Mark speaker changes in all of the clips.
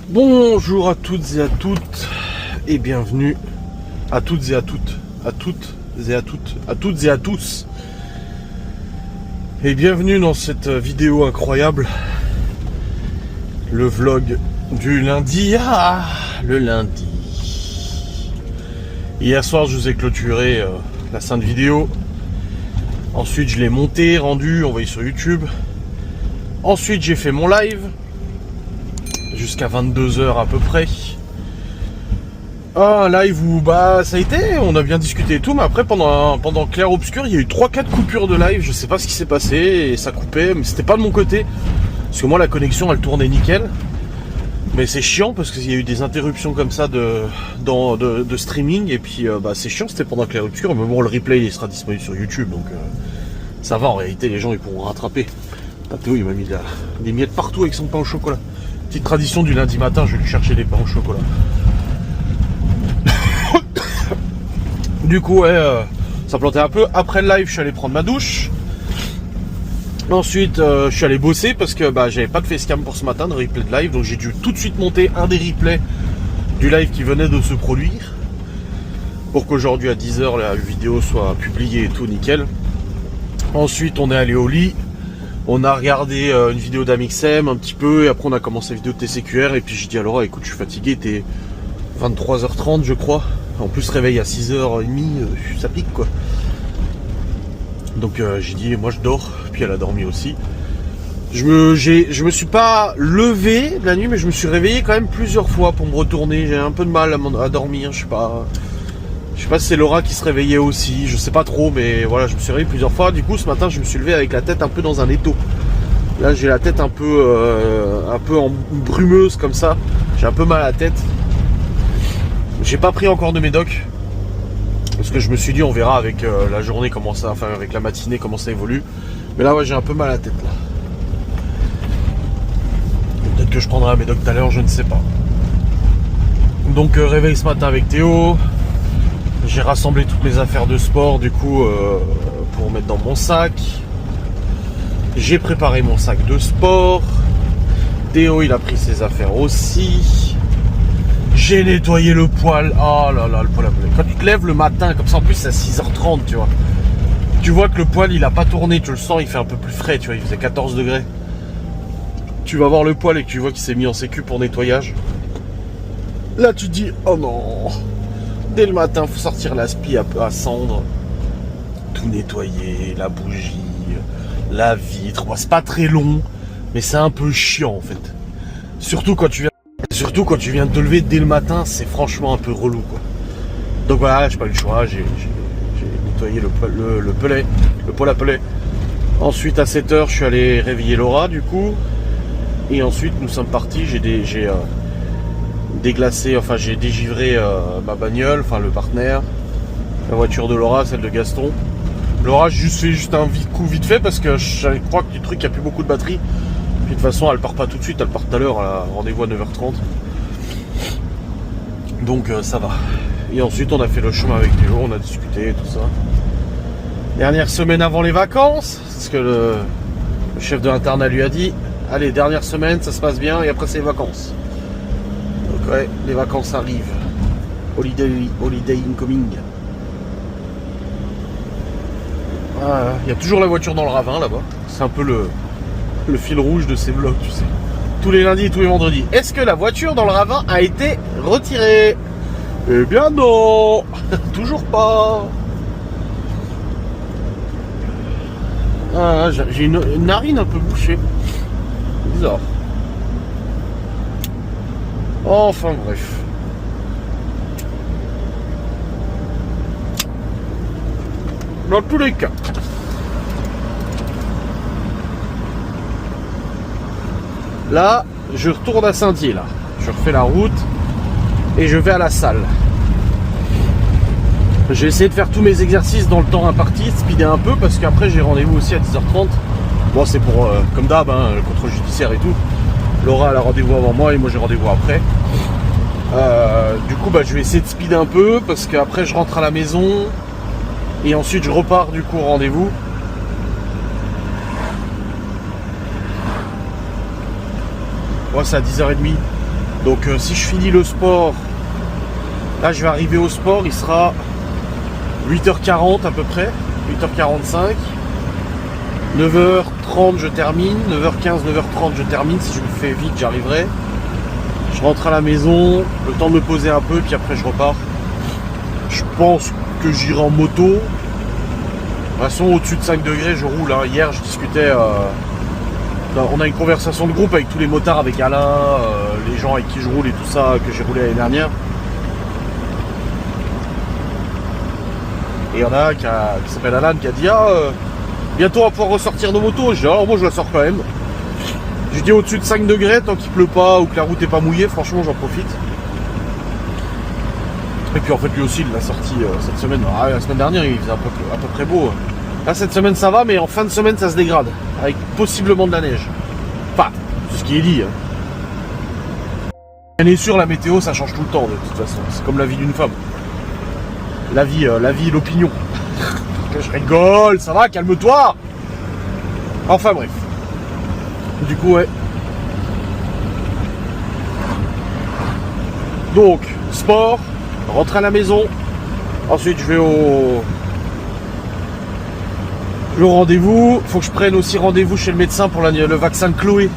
Speaker 1: Bonjour à toutes et à toutes et bienvenue à toutes et à toutes, à toutes et à toutes, à toutes et à tous. Et bienvenue dans cette vidéo incroyable, le vlog du lundi. Le lundi. Hier soir, je vous ai clôturé la sainte vidéo. Ensuite, je l'ai monté, rendu, envoyé sur YouTube. Ensuite, j'ai fait mon live jusqu'à 22h à peu près. Un live où ça a été, on a bien discuté et tout, mais après pendant clair obscur, il y a eu 3-4 coupures de live, je sais pas ce qui s'est passé, et ça coupait, mais c'était pas de mon côté, parce que moi la connexion elle tournait nickel, mais c'est chiant parce qu'il y a eu des interruptions comme ça de streaming, et puis c'est chiant, c'était pendant clair obscur, mais bon le replay il sera disponible sur YouTube, donc ça va, en réalité les gens ils pourront rattraper. Théo il m'a mis des miettes partout avec son pain au chocolat. Petite tradition du lundi matin, je vais lui chercher des pains au chocolat. Du coup, ça plantait un peu. Après le live, je suis allé prendre ma douche. Ensuite, je suis allé bosser parce que j'avais pas de facecam pour ce matin, de replay de live. Donc j'ai dû tout de suite monter un des replays du live qui venait de se produire. Pour qu'aujourd'hui à 10h, la vidéo soit publiée et tout nickel. Ensuite, on est allé au lit. On a regardé une vidéo d'Amixem un petit peu. Et après, on a commencé la vidéo de TCQR. Et puis j'ai dit à Laura, écoute, je suis fatigué. T'es 23h30, je crois. En plus, réveil à 6h30, ça pique quoi. Donc j'ai dit, moi je dors. Puis elle a dormi aussi. Je me suis pas levé de la nuit, mais je me suis réveillé quand même plusieurs fois pour me retourner. J'ai un peu de mal à dormir. Je sais pas si c'est Laura qui se réveillait aussi. Je sais pas trop, mais voilà, je me suis réveillé plusieurs fois. Du coup, ce matin, je me suis levé avec la tête un peu dans un étau. Là, j'ai la tête un peu en brumeuse comme ça. J'ai un peu mal à la tête. J'ai pas pris encore de médoc parce que je me suis dit on verra avec la journée comment ça, enfin avec la matinée comment ça évolue. Mais là ouais, j'ai un peu mal à la tête là. Peut-être que je prendrai un médoc tout à l'heure, je ne sais pas. Donc réveil ce matin avec Théo. J'ai rassemblé toutes mes affaires de sport du coup pour mettre dans mon sac. J'ai préparé mon sac de sport. Théo il a pris ses affaires aussi. J'ai nettoyé le poêle. Oh là là, le poêle à poulet. Quand tu te lèves le matin, comme ça en plus c'est à 6h30, tu vois. Tu vois que le poêle il a pas tourné, tu le sens, il fait un peu plus frais, tu vois, il faisait 14 degrés. Tu vas voir le poêle et que tu vois qu'il s'est mis en sécu pour nettoyage. Là tu te dis, oh non. Dès le matin, faut sortir l'aspi à cendre. Tout nettoyer, la bougie, la vitre. Bon, c'est pas très long, mais c'est un peu chiant en fait. Surtout quand tu viens de te lever dès le matin, c'est franchement un peu relou quoi. Donc voilà, j'ai pas eu le choix, j'ai nettoyé le poêle à poulet. Ensuite à 7h, je suis allé réveiller Laura du coup. Et ensuite nous sommes partis, j'ai déglacé, enfin j'ai dégivré ma bagnole, enfin le partenaire, la voiture de Laura, celle de Gaston. Laura, j'ai fait un coup vite fait parce que je crois que du truc, il n'y a plus beaucoup de batterie. Puis de toute façon, elle part pas tout de suite, elle part tout à l'heure, elle a rendez-vous à 9h30. Donc ça va. Et ensuite, on a fait le chemin avec Théo, on a discuté et tout ça. Dernière semaine avant les vacances, parce que le chef de l'internat lui a dit, allez, dernière semaine, ça se passe bien, et après c'est les vacances. Donc ouais, les vacances arrivent. Holiday incoming. Il y a toujours la voiture dans le ravin là-bas. C'est un peu le fil rouge de ces vlogs, tu sais. Tous les lundis et tous les vendredis. Est-ce que la voiture dans le ravin a été retirée? Eh bien non. Toujours pas. J'ai une narine un peu bouchée. Bizarre. Enfin bref. Dans tous les cas. Là, je retourne à Saint-Dié là. Je refais la route et je vais à la salle. J'ai essayé de faire tous mes exercices dans le temps imparti, speeder un peu parce qu'après j'ai rendez-vous aussi à 10h30. Bon, c'est pour, comme d'hab, le contrôle judiciaire et tout. Laura elle a rendez-vous avant moi et moi j'ai rendez-vous après. Du coup, je vais essayer de speeder un peu parce qu'après je rentre à la maison et ensuite je repars du coup au rendez-vous. Ouais, c'est à 10h30. Donc si je finis le sport, là je vais arriver au sport, il sera 8h40 à peu près, 8h45. 9h30 je termine, 9h15, 9h30 je termine, si je me fais vite j'arriverai. Je rentre à la maison, le temps de me poser un peu, puis après je repars. Je pense que j'irai en moto. De toute façon au-dessus de 5 degrés je roule. Hein. Hier je discutais, on a une conversation de groupe avec tous les motards, avec Alain, les gens avec qui je roule et tout ça, que j'ai roulé l'année dernière. Et il y en a un qui s'appelle Alan qui a dit bientôt on va pouvoir ressortir nos motos. Je dis alors moi je la sors quand même. Je dis au-dessus de 5 degrés, tant qu'il pleut pas ou que la route est pas mouillée, franchement j'en profite. Et puis en fait lui aussi il l'a sorti cette semaine. Ah, la semaine dernière il faisait à peu près beau. Là cette semaine ça va, mais en fin de semaine ça se dégrade. Avec possiblement de la neige. Enfin, c'est ce qui est dit. Bien est sûr, la météo ça change tout le temps de toute façon. C'est comme la vie d'une femme. La vie, l'opinion. Je rigole, ça va, calme-toi. Enfin bref. Du coup, ouais. Donc, sport, rentrer à la maison. Ensuite, je vais au rendez-vous. Faut que je prenne aussi rendez-vous chez le médecin pour le vaccin de Chloé.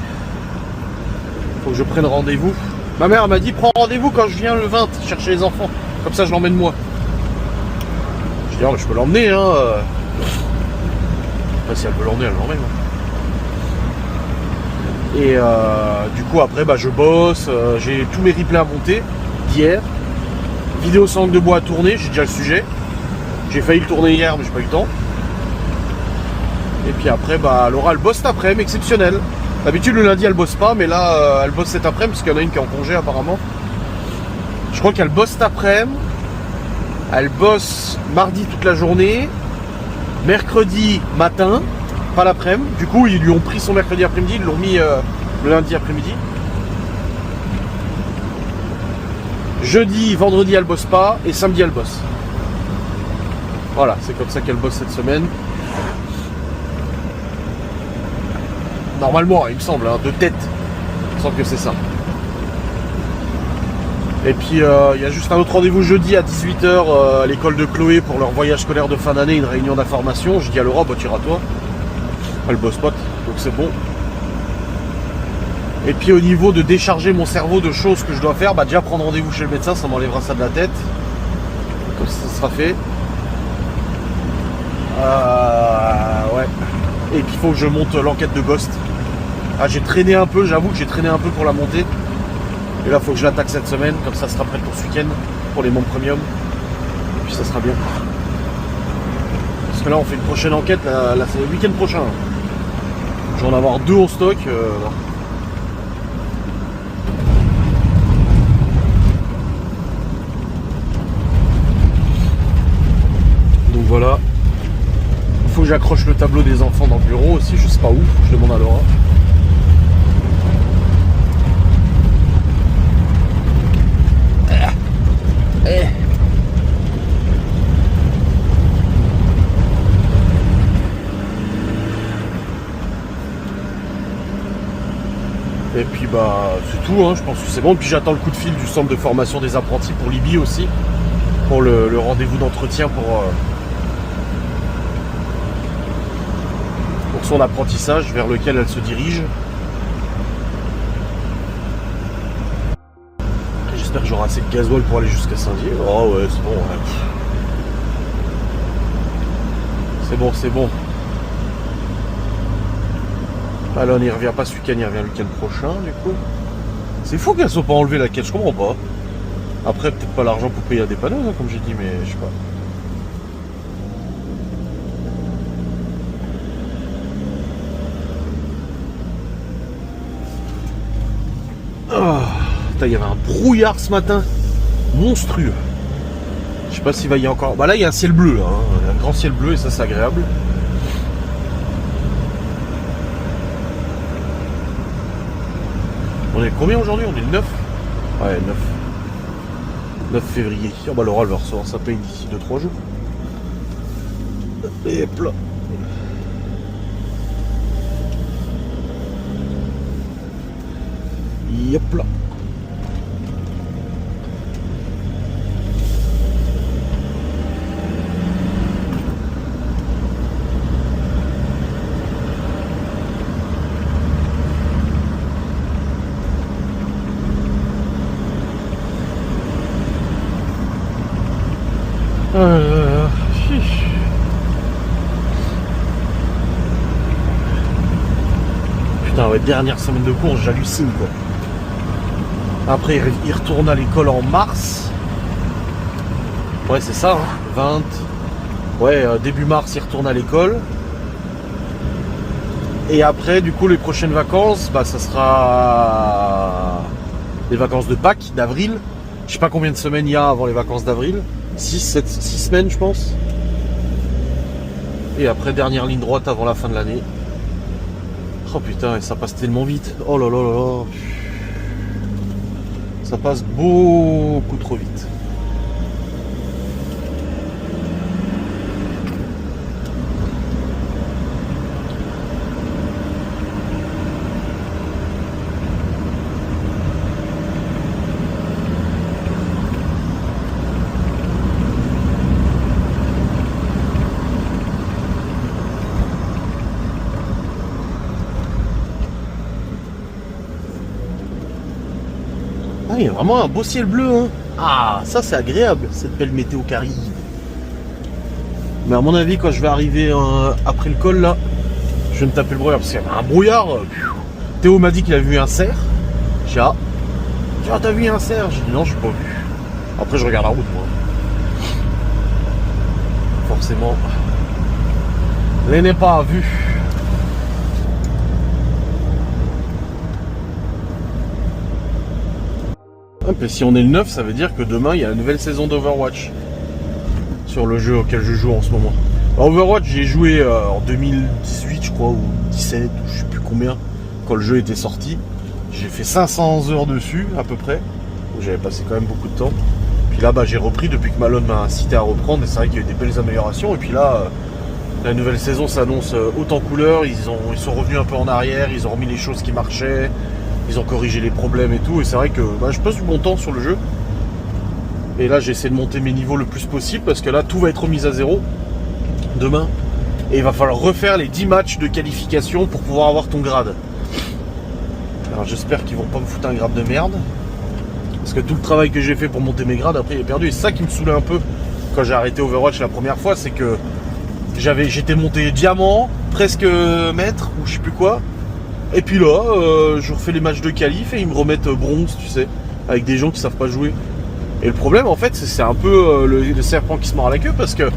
Speaker 1: Faut que je prenne rendez-vous. Ma mère m'a dit, prends rendez-vous quand je viens le 20 chercher les enfants. Comme ça, je l'emmène moi. Je peux l'emmener, hein. Enfin, si elle peut l'emmener, elle l'emmène. Et du coup, après, je bosse. J'ai tous mes replays à monter d'hier. Vidéo sans langue de bois à tourner, j'ai déjà le sujet. J'ai failli le tourner hier, mais j'ai pas eu le temps. Et puis après, Laura, elle bosse cet après-midi, exceptionnel. D'habitude, le lundi, elle bosse pas, mais là, elle bosse cet après-midi, parce qu'il y en a une qui est en congé, apparemment. Je crois qu'elle bosse cet après-midi. Elle bosse mardi toute la journée, mercredi matin, pas l'après-midi. Du coup, ils lui ont pris son mercredi après-midi, ils l'ont mis le lundi après-midi. Jeudi, vendredi, elle bosse pas, et samedi, elle bosse. Voilà, c'est comme ça qu'elle bosse cette semaine. Normalement, il me semble, hein, de tête. Il me semble que c'est ça. Et puis il y a juste un autre rendez-vous jeudi à 18h à l'école de Chloé pour leur voyage scolaire de fin d'année, une réunion d'information. Je dis à Laura, tu iras toi. Elle bosse pas, donc c'est bon. Et puis au niveau de décharger mon cerveau de choses que je dois faire, déjà prendre rendez-vous chez le médecin, ça m'enlèvera ça de la tête. Comme ça sera fait. Ouais. Et puis il faut que je monte l'enquête de Ghost. J'ai traîné un peu, j'avoue que j'ai traîné un peu pour la monter. Et là, il faut que je l'attaque cette semaine, comme ça sera prêt pour ce week-end, pour les membres premium. Et puis ça sera bien. Parce que là, on fait une prochaine enquête, là c'est le week-end prochain. Je vais en avoir 2 en stock. Donc voilà. Il faut que j'accroche le tableau des enfants dans le bureau aussi, je sais pas où, je demande à Laura. Et puis c'est tout, hein, je pense que c'est bon. Et puis j'attends le coup de fil du centre de formation des apprentis pour Libye aussi. Pour le rendez-vous d'entretien pour son apprentissage vers lequel elle se dirige. J'espère que j'aurai assez de gasoil pour aller jusqu'à Saint-Dié. Oh ouais, c'est bon. Ouais. C'est bon, c'est bon. Alors on n'y revient pas ce week-end, il revient le week-end prochain du coup. C'est fou qu'elle soit pas enlevée la quête, je comprends pas. Après peut-être pas l'argent pour payer la dépanneuse, hein, comme j'ai dit, mais je sais pas. Oh, il y avait un brouillard ce matin monstrueux. Je sais pas s'il va y avoir encore. Là il y a un ciel bleu, hein, un grand ciel bleu et ça c'est agréable. On est combien aujourd'hui? On est le 9. Ouais, 9 février. Laura elle va recevoir sa paye d'ici 2-3 jours. Et hop là. Hop là. dernière semaine de course, j'hallucine quoi. Après, il retourne à l'école en mars. Ouais, c'est ça, hein, 20. Ouais, début mars, il retourne à l'école. Et après, du coup, les prochaines vacances, bah, ça sera les vacances de Pâques, d'avril. Je sais pas combien de semaines il y a avant les vacances d'avril. 6 semaines, je pense. Et après, dernière ligne droite avant la fin de l'année. Oh putain, et ça passe tellement vite. Oh là là là là. Ça passe beaucoup trop vite. Ah, il y a vraiment un beau ciel bleu, hein. Ah, ça c'est agréable, cette belle météo qui arrive. Mais à mon avis, quand je vais arriver après le col là, je vais me taper le brouillard parce qu'il y a un brouillard. Théo m'a dit qu'il a vu un cerf. J'ai dit, ah, t'as vu un cerf? J'ai dit non, j'ai pas vu. Après, je regarde la route, moi. Forcément, les n'est pas vu. Et si on est le 9, ça veut dire que demain il y a la nouvelle saison d'Overwatch sur le jeu auquel je joue en ce moment. Alors, Overwatch, j'ai joué en 2018, je crois, ou 17, ou je sais plus combien, quand le jeu était sorti. J'ai fait 500 heures dessus, à peu près. J'avais passé quand même beaucoup de temps. Puis là, bah, j'ai repris depuis que Malone m'a incité à reprendre. Et c'est vrai qu'il y a eu des belles améliorations. Et puis là, la nouvelle saison s'annonce haute en couleur. Ils sont revenus un peu en arrière. Ils ont remis les choses qui marchaient. Ils ont corrigé les problèmes et tout. Et c'est vrai que bah, je passe du bon temps sur le jeu. Et là, j'essaie de monter mes niveaux le plus possible. Parce que là, tout va être remis à zéro demain. Et il va falloir refaire les 10 matchs de qualification pour pouvoir avoir ton grade. Alors j'espère qu'ils vont pas me foutre un grade de merde. Parce que tout le travail que j'ai fait pour monter mes grades, après il est perdu. Et c'est ça qui me saoulait un peu quand j'ai arrêté Overwatch la première fois. C'est que j'étais monté diamant, presque maître, ou je sais plus quoi. Et puis là, je refais les matchs de qualif et ils me remettent bronze, tu sais. Avec des gens qui savent pas jouer. Et le problème en fait, c'est un peu le serpent qui se mord à la queue. Parce que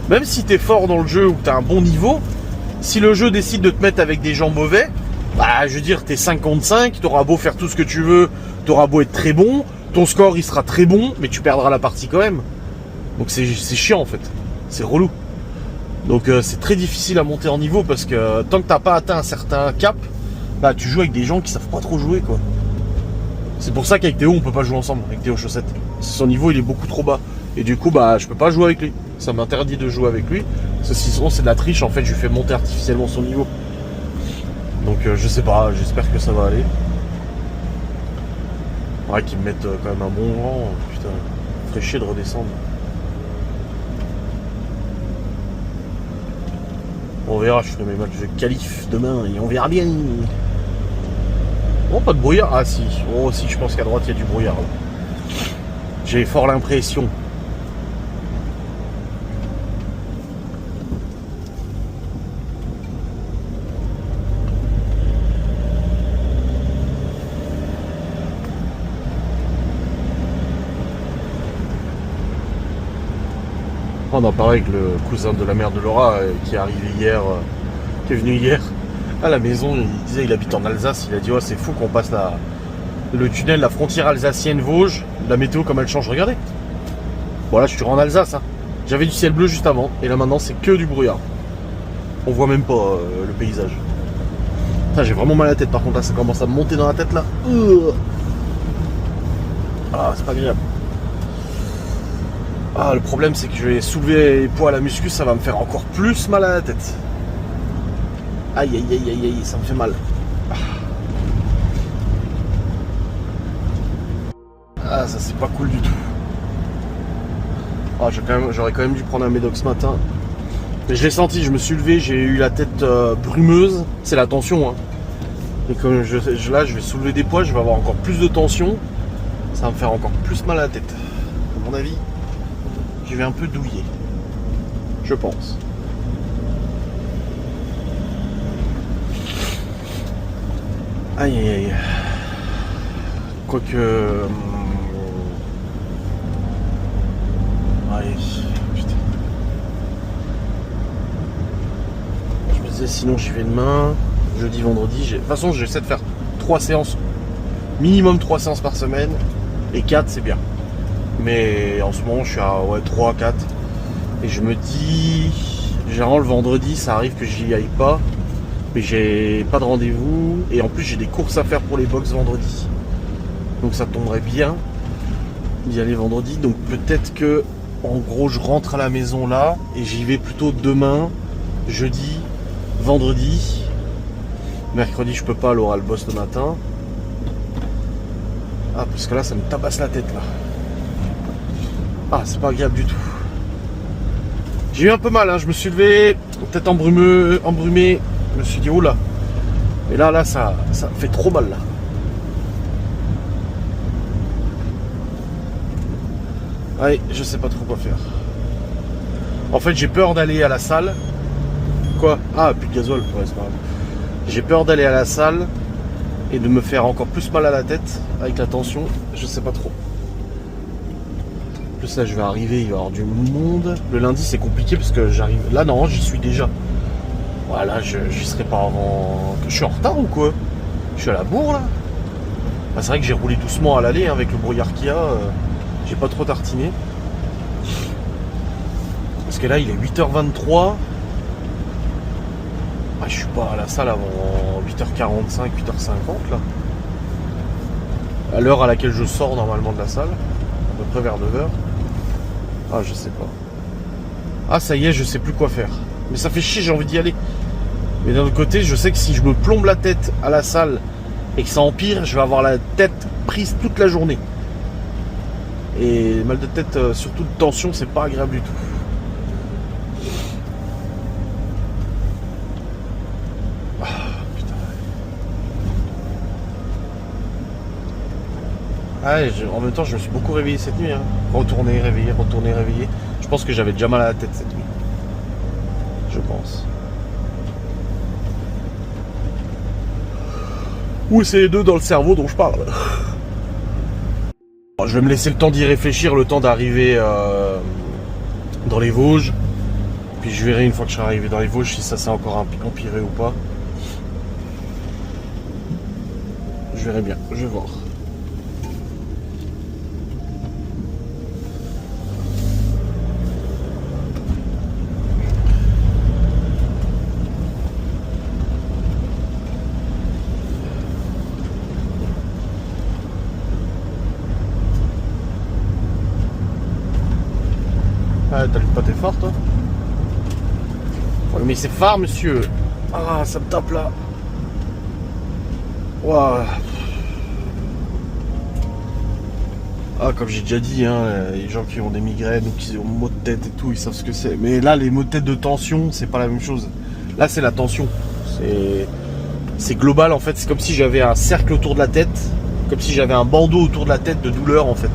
Speaker 1: même si t'es fort dans le jeu ou que t'as un bon niveau, si le jeu décide de te mettre avec des gens mauvais, bah je veux dire, t'es 5 contre 5, t'auras beau faire tout ce que tu veux, t'auras beau être très bon, ton score il sera très bon, mais tu perdras la partie quand même. Donc c'est chiant en fait, c'est relou. Donc c'est très difficile à monter en niveau parce que tant que t'as pas atteint un certain cap, bah tu joues avec des gens qui savent pas trop jouer quoi. C'est pour ça qu'avec Théo on peut pas jouer ensemble, avec Théo Chaussette. Son niveau il est beaucoup trop bas. Et du coup bah je peux pas jouer avec lui. Ça m'interdit de jouer avec lui. Parce que sinon c'est de la triche, en fait je lui fais monter artificiellement son niveau. Donc je sais pas, j'espère que ça va aller. Ouais, qu'ils me mettent quand même un bon vent. Putain, ferait chier de redescendre. On verra, je ferai mes matchs de qualif demain et on verra bien. Oh, pas de brouillard. Ah si, oh si, je pense qu'à droite il y a du brouillard. J'ai fort l'impression. On en parlait avec le cousin de la mère de Laura qui est arrivé hier, qui est venu hier à la maison. Il disait il habite en Alsace. Il a dit oh, c'est fou qu'on passe le tunnel, la frontière alsacienne-Vosges. La météo comme elle change, regardez. Voilà, je suis en Alsace. Hein. J'avais du ciel bleu juste avant et là maintenant c'est que du brouillard. On voit même pas le paysage. J'ai vraiment mal à la tête par contre là, ça commence à me monter dans la tête là. Ah, c'est pas agréable. Ah, le problème c'est que je vais soulever les poids à la muscu, ça va me faire encore plus mal à la tête. Aïe aïe aïe aïe aïe, ça me fait mal. Ah, ça c'est pas cool du tout. Ah, j'aurais quand même dû prendre un médoc ce matin. Mais je l'ai senti, je me suis levé, j'ai eu la tête brumeuse. C'est la tension. Hein. Et comme là, je vais soulever des poids, je vais avoir encore plus de tension. Ça va me faire encore plus mal à la tête. À mon avis, je vais un peu douiller. Je pense. Aïe aïe aïe. Quoique... Allez, putain. Je me disais sinon j'y vais demain, jeudi, vendredi. De toute façon j'essaie de faire 3 séances, minimum 3 séances par semaine. Et 4 c'est bien. Mais en ce moment je suis à 3, 4. Et je me dis, généralement le vendredi ça arrive que j'y aille pas. Mais j'ai pas de rendez-vous. Et en plus j'ai des courses à faire pour les box vendredi. Donc ça tomberait bien d'y aller vendredi. Donc peut-être que en gros je rentre à la maison là. Et j'y vais plutôt demain, jeudi, vendredi. Mercredi je peux pas, Laura le bosse le matin. Ah parce que là ça me tabasse la tête là. Ah c'est pas agréable du tout. J'ai eu un peu mal, hein. Je me suis levé, tête embrumé. Je me suis dit oh là. Et là ça fait trop mal là. Ouais, je sais pas trop quoi faire. En fait j'ai peur d'aller à la salle. Quoi? Ah plus de gazole, ouais, c'est pas grave. J'ai peur d'aller à la salle et de me faire encore plus mal à la tête avec la tension, je sais pas trop. En plus là je vais arriver, il va y avoir du monde. Le lundi c'est compliqué parce que j'arrive. Là non, j'y suis déjà. Voilà, j'y serai pas avant. Je suis en retard ou quoi? Je suis à la bourre là. Bah, c'est vrai que j'ai roulé doucement à l'aller hein, avec le brouillard qu'il y a. J'ai pas trop tartiné. Parce que là il est 8h23. Ah, je suis pas à la salle avant 8h45, 8h50 là. À l'heure à laquelle je sors normalement de la salle. À peu près vers 9h. Ah je sais pas. Ah ça y est, je sais plus quoi faire. Mais ça fait chier, j'ai envie d'y aller. Mais d'un autre côté, je sais que si je me plombe la tête à la salle et que ça empire, je vais avoir la tête prise toute la journée. Et mal de tête, surtout de tension, c'est pas agréable du tout. Ah, putain. Ah, en même temps, je me suis beaucoup réveillé cette nuit. Hein. Retourner, réveiller. Je pense que j'avais déjà mal à la tête cette nuit. Je pense. Ou c'est les deux dans le cerveau dont je parle. Je vais me laisser le temps d'y réfléchir, le temps d'arriver dans les Vosges. Puis je verrai une fois que je serai arrivé dans les Vosges si ça s'est encore empiré ou pas. Je verrai bien, je vais voir. Ah, t'allumes pas tes phares, toi? Faut allumer ses phares, monsieur. Ah, ça me tape là. Waouh. Ah, comme j'ai déjà dit, hein, les gens qui ont des migraines ou qui ont maux de tête et tout, ils savent ce que c'est. Mais là, les maux de tête de tension, c'est pas la même chose. Là, c'est la tension. C'est global, en fait. C'est comme si j'avais un cercle autour de la tête. Comme si j'avais un bandeau autour de la tête de douleur, en fait.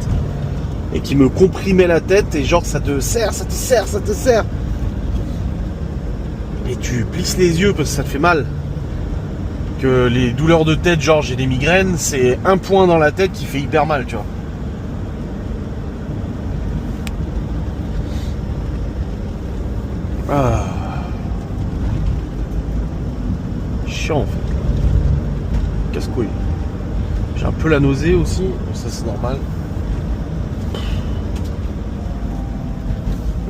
Speaker 1: Et qui me comprimait la tête et genre ça te serre. Et tu plisses les yeux parce que ça te fait mal. Que les douleurs de tête, genre j'ai des migraines, c'est un point dans la tête qui fait hyper mal, tu vois. Ah. Chiant en fait. Casse-couille. J'ai un peu la nausée aussi, ça c'est normal.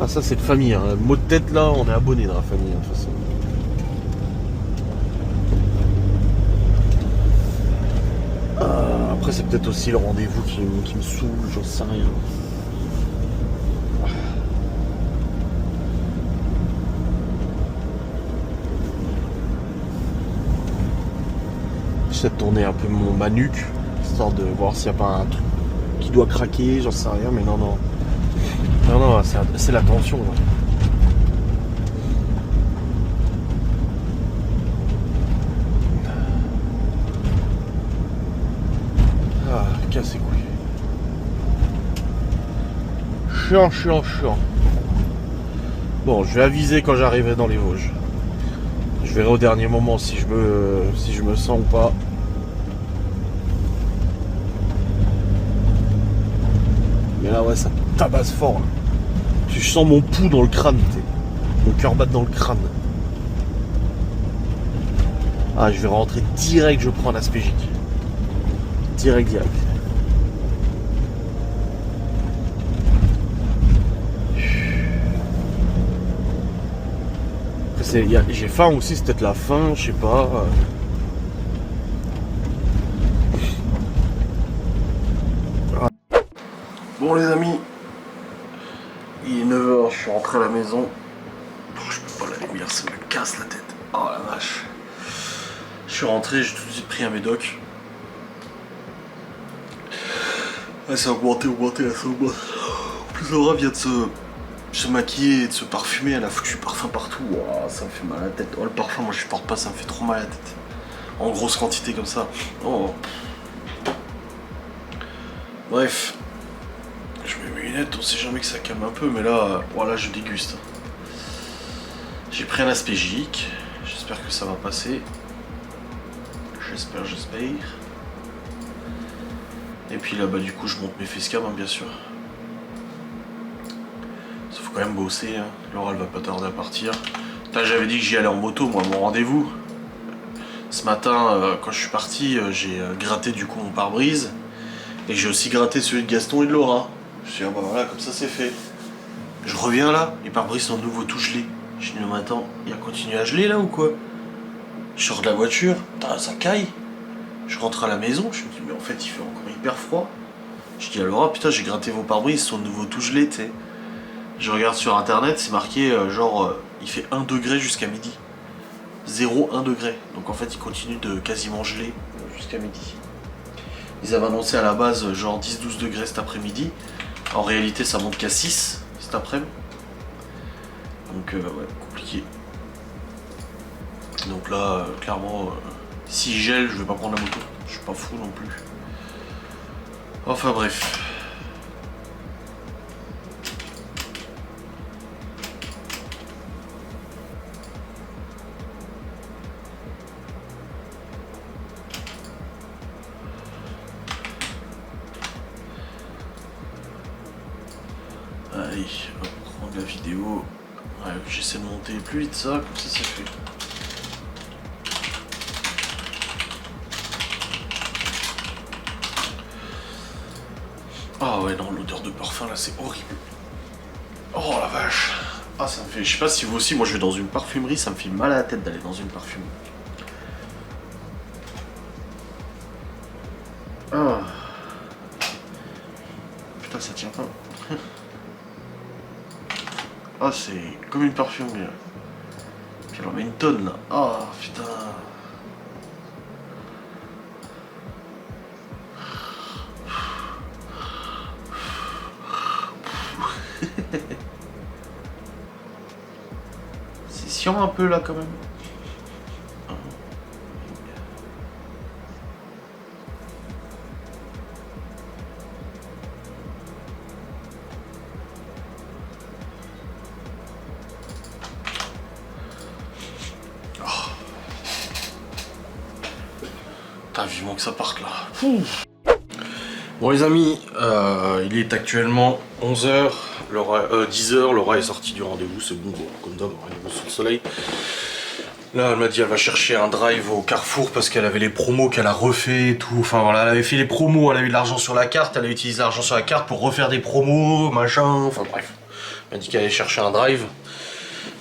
Speaker 1: Ah ça c'est de famille, hein. Mot de tête là, on est abonné dans la famille hein, de toute façon. Après c'est peut-être aussi le rendez-vous qui me saoule, j'en sais rien. J'essaie de tourner un peu ma nuque, histoire de voir s'il n'y a pas un truc qui doit craquer, j'en sais rien, mais non. Non, c'est la tension. Là. Ah, casse les couilles. Chiant. Bon, je vais aviser quand j'arriverai dans les Vosges. Je verrai au dernier moment si je me sens ou pas. là, ouais, ça tabasse fort. Là. Je sens mon pouls dans le crâne, mon cœur bat dans le crâne. Ah, je vais rentrer direct, je prends un aspégique. Direct. J'ai faim aussi, c'est peut-être la faim, je sais pas. Bon les amis, il est 9h, je suis rentré à la maison. Oh, je peux pas, la lumière, ça me casse la tête. Oh la vache. Je suis rentré, j'ai tout de suite pris un médoc. Ah, ça a augmenté, là, ça augmente. En plus Laura vient de se maquiller et de se parfumer, elle a foutu du parfum partout. Oh, ça me fait mal à la tête. Oh le parfum, moi je supporte pas, ça me fait trop mal à la tête. En grosse quantité comme ça. Oh. Bref. Je mets mes lunettes, on sait jamais que ça calme un peu, mais là, voilà, je déguste. J'ai pris un aspégique, j'espère que ça va passer. J'espère. Et puis là, bah du coup, je monte mes facecam, bien sûr. Ça faut quand même bosser, hein. Laura, elle va pas tarder à partir. Là, j'avais dit que j'y allais en moto, moi, à mon rendez-vous. Ce matin, quand je suis parti, j'ai gratté du coup mon pare-brise. Et j'ai aussi gratté celui de Gaston et de Laura. Je me suis dit, ah bah voilà, comme ça c'est fait. Je reviens là, les pare-brises sont de nouveau tout gelés. Je dis, mais attends, il a continué à geler là ou quoi? Je sors de la voiture, ça caille. Je rentre à la maison, je me dis, mais en fait il fait encore hyper froid. Je dis à Laura, putain, j'ai gratté vos pare-brises, ils sont de nouveau tout gelés, tu sais. Je regarde sur internet, c'est marqué il fait 1 degré jusqu'à midi. 0,1 degré. Donc en fait il continue de quasiment geler jusqu'à midi. Ils avaient annoncé à la base genre 10-12 degrés cet après-midi. En réalité ça monte qu'à 6 cet après-midi. Donc ouais, compliqué. Donc là, clairement, si gèle, je vais pas prendre la moto. Je suis pas fou non plus. Enfin bref. Allez, on va prendre la vidéo. Ouais, j'essaie de monter plus vite ça, comme ça c'est fait. Ah ouais non, l'odeur de parfum là c'est horrible. Oh la vache. Ah ça me fait, je sais pas si vous aussi, moi je vais dans une parfumerie, ça me fait mal à la tête d'aller dans une parfumerie. Ah. Putain ça tient pas. Ah c'est comme une parfumerie là. Puis elle en met une tonne là. Ah putain. C'est chiant un peu là quand même. Putain, vivement que ça parte là. Bon les amis, il est actuellement 11h, 10h, Laura est sortie du rendez-vous, c'est bon, comme d'hab, rendez-vous sous le soleil. Là elle m'a dit elle va chercher un drive au Carrefour parce qu'elle avait les promos qu'elle a refait et tout. Enfin voilà, elle avait fait les promos, elle a eu de l'argent sur la carte, elle a utilisé l'argent sur la carte pour refaire des promos, machin, enfin bref. Elle m'a dit qu'elle allait chercher un drive.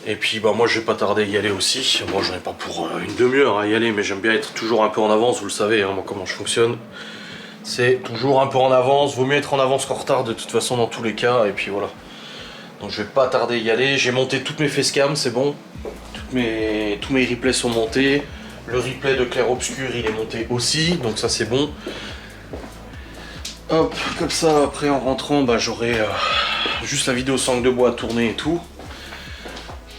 Speaker 1: Et puis bah moi je vais pas tarder à y aller aussi. Moi j'en ai pas pour une demi-heure à y aller, mais j'aime bien être toujours un peu en avance, vous le savez, hein, moi comment je fonctionne. C'est toujours un peu en avance, vaut mieux être en avance qu'en retard de toute façon dans tous les cas, et puis voilà. Donc je vais pas tarder à y aller, j'ai monté toutes mes facecam, c'est bon. Tous mes replays sont montés. Le replay de clair obscur il est monté aussi, donc ça c'est bon. Hop, comme ça après en rentrant, bah j'aurai juste la vidéo sangle de bois à tourner et tout.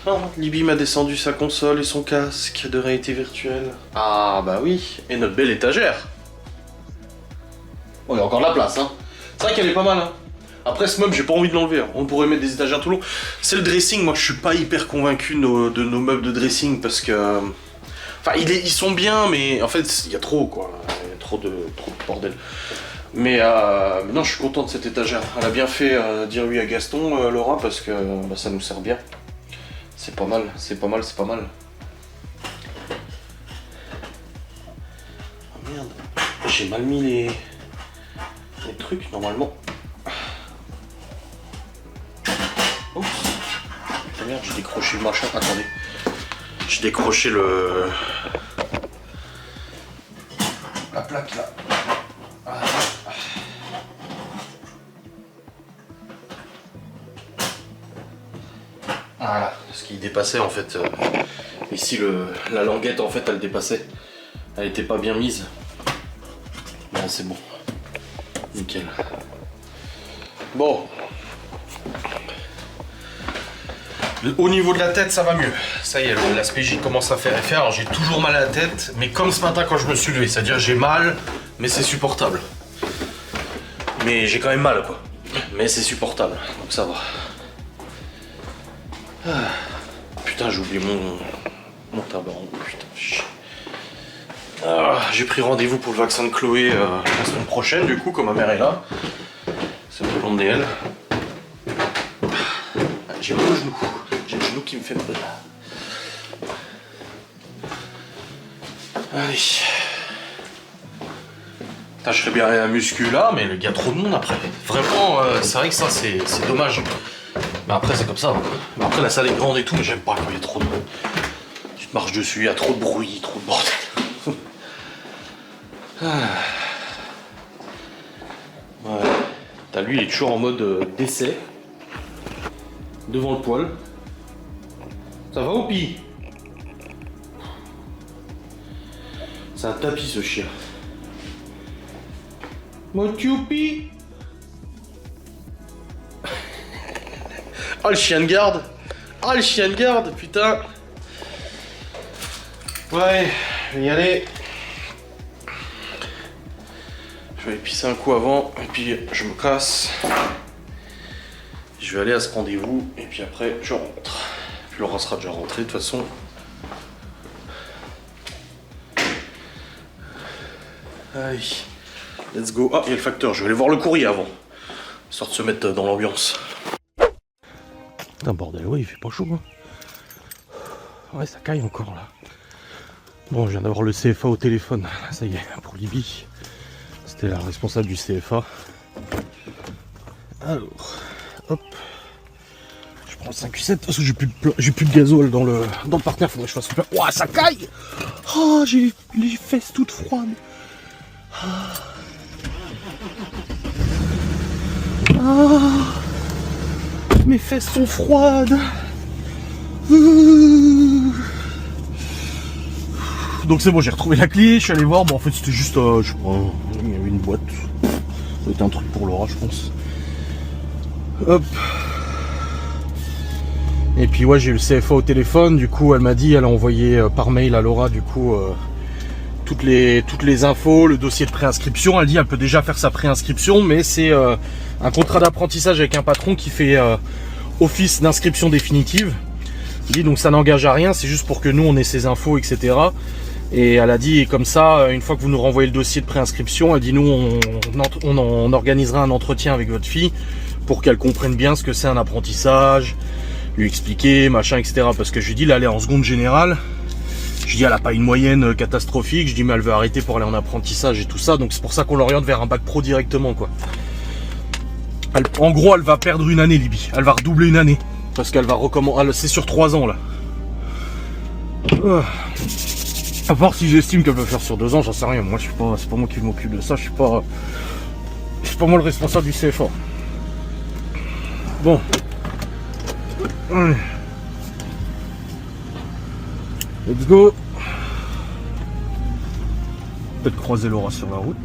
Speaker 1: Oh, Libby m'a descendu sa console et son casque de réalité virtuelle. Ah bah oui, et notre belle étagère. Bon, il y a encore de la place, hein. C'est vrai qu'elle est pas mal, hein. Après ce meuble, j'ai pas envie de l'enlever, hein. On pourrait mettre des étagères tout long. C'est le dressing, moi je suis pas hyper convaincu de nos meubles de dressing parce que... Enfin, ils sont bien, mais en fait, il y a trop, quoi. Il y a trop de bordel. Mais non, je suis content de cette étagère. Elle a bien fait dire oui à Gaston, Laura, parce que ça nous sert bien. C'est pas mal, c'est pas mal, c'est pas mal. Oh merde, j'ai mal mis les trucs normalement. Oups. Putain merde, j'ai décroché le machin. Attendez. J'ai décroché la plaque là. Voilà, parce qu'il dépassait en fait. Ici la languette en fait elle dépassait. Elle était pas bien mise. Bon c'est bon. Nickel. Bon. Au niveau de la tête, ça va mieux. Ça y est, l'aspégie commence à faire effet. Alors j'ai toujours mal à la tête, mais comme ce matin quand je me suis levé. C'est-à-dire j'ai mal, mais c'est supportable. Mais j'ai quand même mal quoi. Mais c'est supportable, donc ça va. Ah. Putain, j'ai oublié mon tabac. Putain, chier. J'ai pris rendez-vous pour le vaccin de Chloé la semaine prochaine, du coup, comme ma mère est là. C'est le long de elle. J'ai mal au genou. J'ai le genou qui me fait mal. Allez. Putain, je serais bien à la muscu là, mais il y a trop de monde après. Vraiment, c'est vrai que ça, c'est dommage. Mais après, c'est comme ça. Mais après, la salle est grande et tout, mais j'aime pas quand il y a trop de monde. Tu te marches dessus, il y a trop de bruit, trop de bordel. Ouais. T'as lui, il est toujours en mode d'essai. Devant le poêle. Ça va, Oupi? C'est un tapis, ce chien. Mon Youpi. Oh, le chien de garde. Oh, le chien de garde, putain. Ouais, je vais y aller. Je vais pisser un coup avant, et puis je me casse. Je vais aller à ce rendez-vous, et puis après, je rentre. Puis Laura sera déjà rentrée, de toute façon. Allez, let's go. Ah, il y a le facteur, je vais aller voir le courrier avant. Histoire de se mettre dans l'ambiance. Putain, bordel, ouais, il fait pas chaud, hein. Ouais, ça caille encore, là. Bon, je viens d'avoir le CFA au téléphone. Ça y est, pour Libye. C'était la responsable du CFA. Alors, hop. Je prends le 5U7 parce que j'ai plus de gasoil dans le parterre. Faudrait que je fasse le plein. Ouah, ça caille. Oh, j'ai les fesses toutes froides. Ah, mes fesses sont froides. Donc c'est bon, j'ai retrouvé la clé, je suis allé voir. Bon, en fait, c'était juste, je sais pas, il y avait une boîte. Ça doit être un truc pour Laura, je pense. Hop. Et puis ouais, j'ai eu le CFA au téléphone. Du coup, elle m'a dit, elle a envoyé par mail à Laura, du coup, toutes les infos, le dossier de préinscription. Elle dit, elle peut déjà faire sa préinscription, mais c'est un contrat d'apprentissage avec un patron qui fait office d'inscription définitive. Elle dit, donc ça n'engage à rien, c'est juste pour que nous on ait ces infos, etc. Et elle a dit, comme ça, une fois que vous nous renvoyez le dossier de préinscription, elle dit, nous on organisera un entretien avec votre fille pour qu'elle comprenne bien ce que c'est un apprentissage, lui expliquer, machin, etc. Parce que je lui dis, là, elle est en seconde générale. Je dis, elle a pas une moyenne catastrophique. Je dis, mais elle veut arrêter pour aller en apprentissage et tout ça. Donc c'est pour ça qu'on l'oriente vers un bac pro directement, quoi. En gros, elle va perdre une année, Libye. Elle va redoubler une année. Parce qu'elle va recommencer. C'est sur 3 ans, là. À part si j'estime qu'elle peut faire sur 2 ans, j'en sais rien. Moi, je suis pas. C'est pas moi qui m'occupe de ça. Je suis pas moi le responsable du CFA. Bon. Let's go. Peut-être croiser Laura sur la route.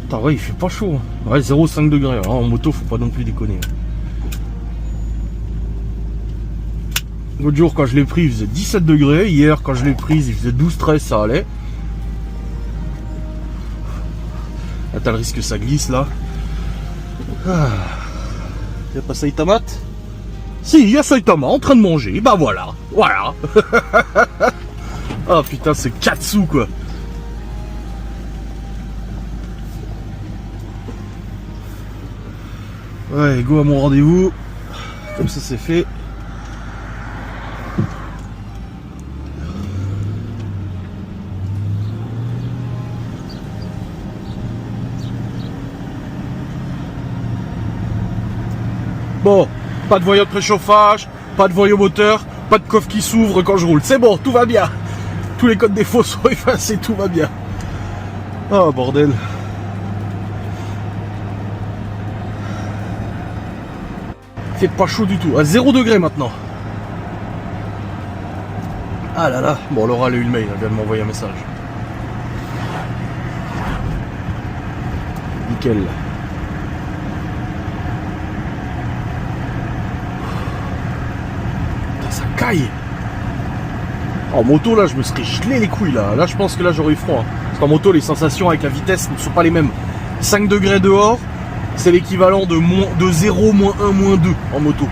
Speaker 1: Putain, ouais, il fait pas chaud. Ouais, 0,5 degrés. En moto, faut pas non plus déconner. L'autre jour, quand je l'ai pris, il faisait 17 degrés. Hier, quand je l'ai prise, il faisait 12-13, ça allait. Là, t'as le risque que ça glisse, là. Ah. Y'a pas Saitama? Si, il y a Saitama en train de manger. Bah voilà. Voilà. Ah putain, c'est Katsu, quoi. Ouais, go à mon rendez-vous. Comme ça c'est fait. Bon, pas de voyant de préchauffage, pas de voyant moteur, pas de coffre qui s'ouvre quand je roule. C'est bon, tout va bien. Tous les codes défauts sont effacés, tout va bien. Oh bordel. Fait pas chaud du tout, à 0 degré maintenant. Ah là là, bon Laura a eu le mail, elle vient de m'envoyer un message. Nickel. Putain, ça caille. En moto là je me serais gelé les couilles là. Là je pense que là j'aurais eu froid. Parce qu'en moto les sensations avec la vitesse ne sont pas les mêmes. 5 degrés dehors, c'est l'équivalent de 0, -1, -2 en moto.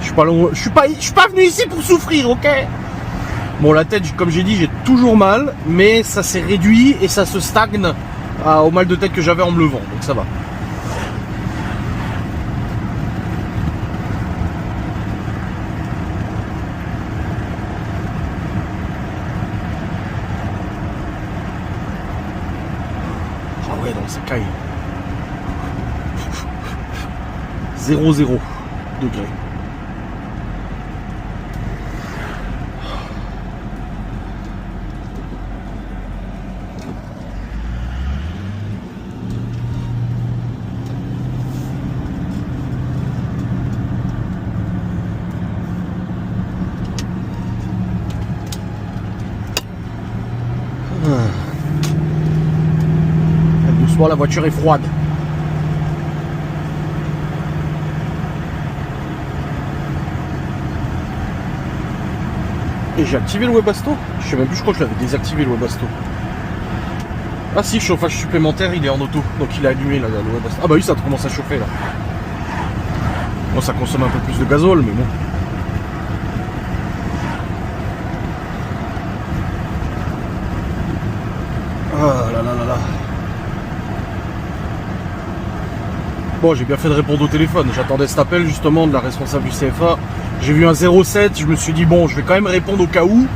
Speaker 1: Je suis pas venu ici pour souffrir, ok? Bon, la tête, comme j'ai dit, j'ai toujours mal, mais ça s'est réduit et ça se stagne au mal de tête que j'avais en me levant, donc ça va. Ah ouais, donc ça caille. 0 degrés. Doucement, la voiture est froide. Et j'ai activé le Webasto. Je sais même plus, je crois que je l'avais désactivé le Webasto. Ah si, chauffage supplémentaire, il est en auto. Donc il est allumé là, le Webasto. Ah bah oui, ça commence à chauffer là. Bon, ça consomme un peu plus de gazole, mais bon. Ah là là là là. Bon, j'ai bien fait de répondre au téléphone. J'attendais cet appel justement de la responsable du CFA. J'ai vu un 07, je me suis dit bon, je vais quand même répondre au cas où.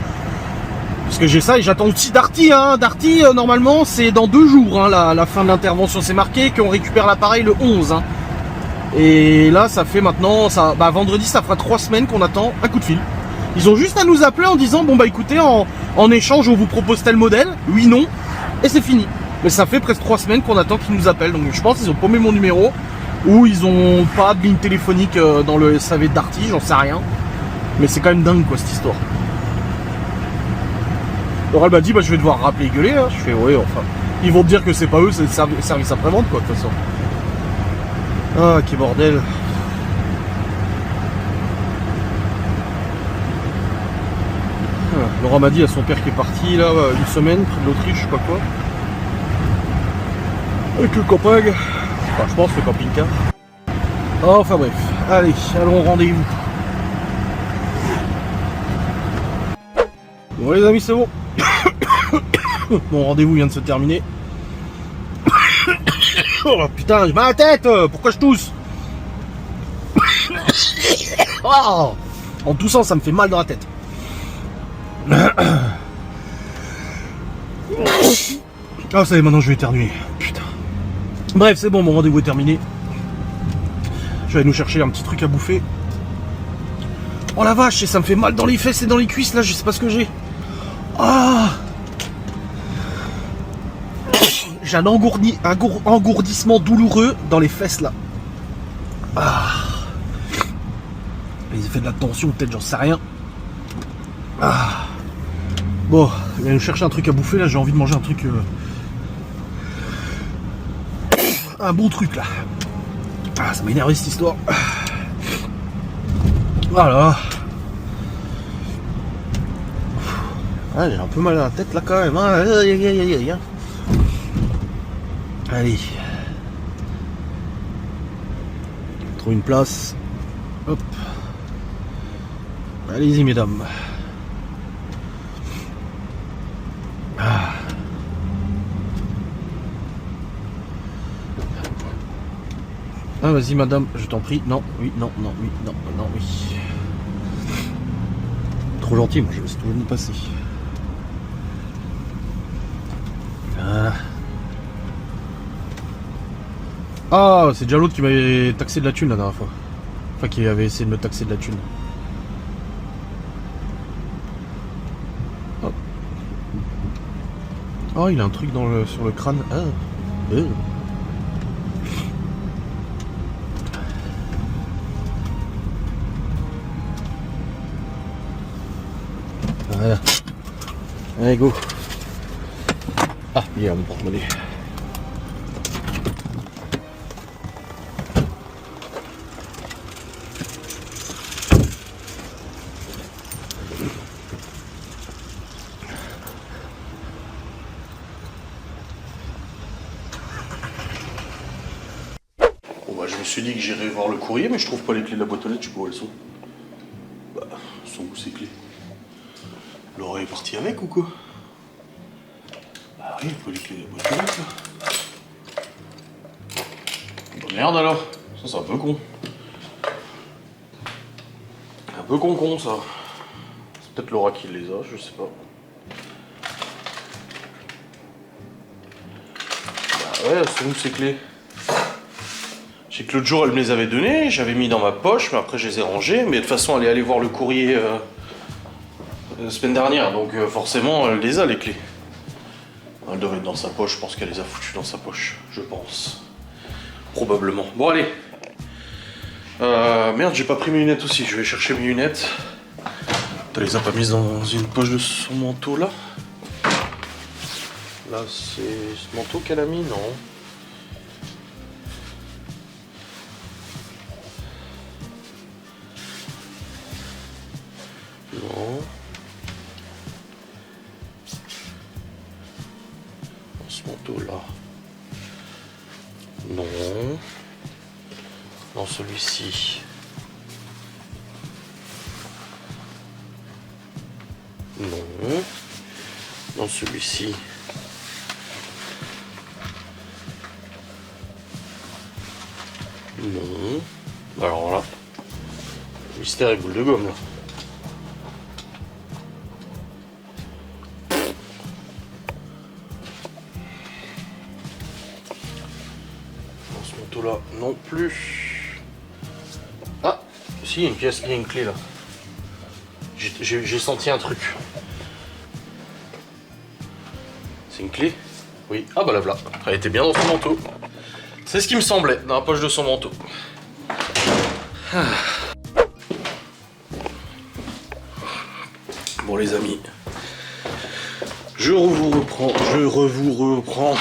Speaker 1: Parce que j'ai ça et j'attends aussi Darty. Hein. Darty, normalement, c'est dans 2 jours. Hein, la fin de l'intervention, c'est marqué qu'on récupère l'appareil le 11. Hein. Et là, ça fait maintenant, vendredi, ça fera 3 semaines qu'on attend un coup de fil. Ils ont juste à nous appeler en disant bon bah écoutez, en échange, on vous propose tel modèle. Oui, non. Et c'est fini. Mais ça fait presque 3 semaines qu'on attend qu'ils nous appellent. Donc je pense qu'ils ont paumé mon numéro. Ou ils ont pas de ligne téléphonique dans le SAV de Darty, j'en sais rien. Mais c'est quand même dingue quoi cette histoire. Laura m'a dit bah je vais devoir rappeler et gueuler. Hein. Je fais ouais enfin. Ils vont te dire que c'est pas eux, c'est le service après-vente quoi de toute façon. Ah quel bordel. Laura m'a dit il y a son père qui est parti là une semaine près de l'Autriche, je sais pas quoi. Avec le campagne. Enfin, je pense le camping-car. Enfin bref, allez, allons au rendez-vous. Bon les amis, c'est bon. Mon rendez-vous vient de se terminer. Oh putain, j'ai mal à la tête. Pourquoi je tousse? Oh, en toussant, ça me fait mal dans la tête. Ah ça y est, maintenant je vais éternuer. Putain. Bref, c'est bon, mon rendez-vous est terminé. Je vais aller nous chercher un petit truc à bouffer. Oh la vache, ça me fait mal dans les fesses et dans les cuisses là, je sais pas ce que j'ai. Ah, j'ai un engourdissement douloureux dans les fesses là. Ah, les effets de la tension, peut-être, j'en sais rien. Ah. Bon, je vais nous chercher un truc à bouffer là, j'ai envie de manger un truc. Un bon truc là. Ah, ça m'a énervé cette histoire. Voilà. Ah, j'ai un peu mal à la tête là quand même. Hein. Allez. Trouve une place. Hop. Allez-y mesdames. Ah vas-y madame, je t'en prie. Non, oui, non, non, oui, non, non, oui. Trop gentil, moi je laisse tout le monde passer. Ah, ah c'est déjà l'autre qui m'avait taxé de la thune la dernière fois. Enfin qui avait essayé de me taxer de la thune. Oh, oh il a un truc sur le crâne. Ah. Voilà. Allez, go. Ah, il y a mon porte-monnaie. Bon bah je me suis dit que j'irais voir le courrier, mais je trouve pas les clés de la boîte aux lettres, je sais pas où elles sont. Bah, elles sont où ces clés? Laura est partie avec ou quoi? Ah oui, pas les clés de la boîte aux lettres là. Bah merde alors, ça c'est un peu con. Un peu con ça. C'est peut-être Laura qui les a, je sais pas. Bah ouais, c'est où ces clés? Je sais que l'autre jour elle me les avait données, j'avais mis dans ma poche, mais après je les ai rangées. Mais de toute façon elle est allée voir le courrier la semaine dernière, donc forcément elle les a les clés. Elle devait être dans sa poche, je pense qu'elle les a foutues dans sa poche, je pense. Probablement. Bon allez. Merde, j'ai pas pris mes lunettes aussi, je vais chercher mes lunettes. T'as les as pas mises dans une poche de son manteau là? Là c'est ce manteau qu'elle a mis, non? Non. Dans ce manteau là. Non. Dans celui-ci. Non. Dans celui-ci. Non. Alors là. Mystère et boule de gomme là. Dans ce manteau là non plus. Ah, si, il y a une pièce, il y a une clé là. J'ai senti un truc. C'est une clé? Oui. Ah bah là, voilà. Elle était bien dans son manteau. C'est ce qui me semblait, dans la poche de son manteau. Ah. Bon les amis, je vous reprends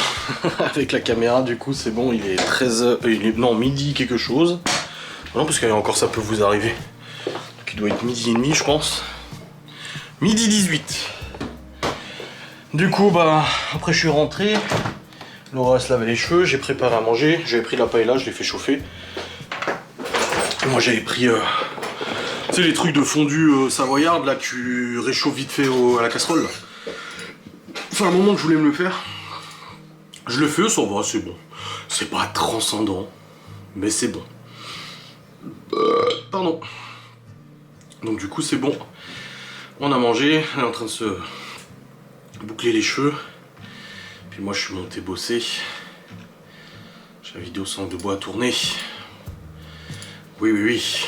Speaker 1: avec la caméra. Du coup c'est bon, il est 13h, non midi quelque chose. Non parce qu'encore ça peut vous arriver. Donc il doit être midi et demi je pense. Midi 18. Du coup bah après je suis rentré. Laura se lavait les cheveux, j'ai préparé à manger, j'avais pris de la paella, je l'ai fait chauffer. Moi j'avais pris tu sais les trucs de fondu savoyarde là que tu réchauffes vite fait à la casserole là. Enfin un moment que je voulais me le faire. Je le fais, ça va, c'est bon. C'est pas transcendant, mais c'est bon. Pardon. Donc du coup c'est bon. On a mangé, elle est en train de se boucler les cheveux. Puis moi je suis monté bosser. J'ai la vidéo sans de bois à tourner. Oui, oui, oui.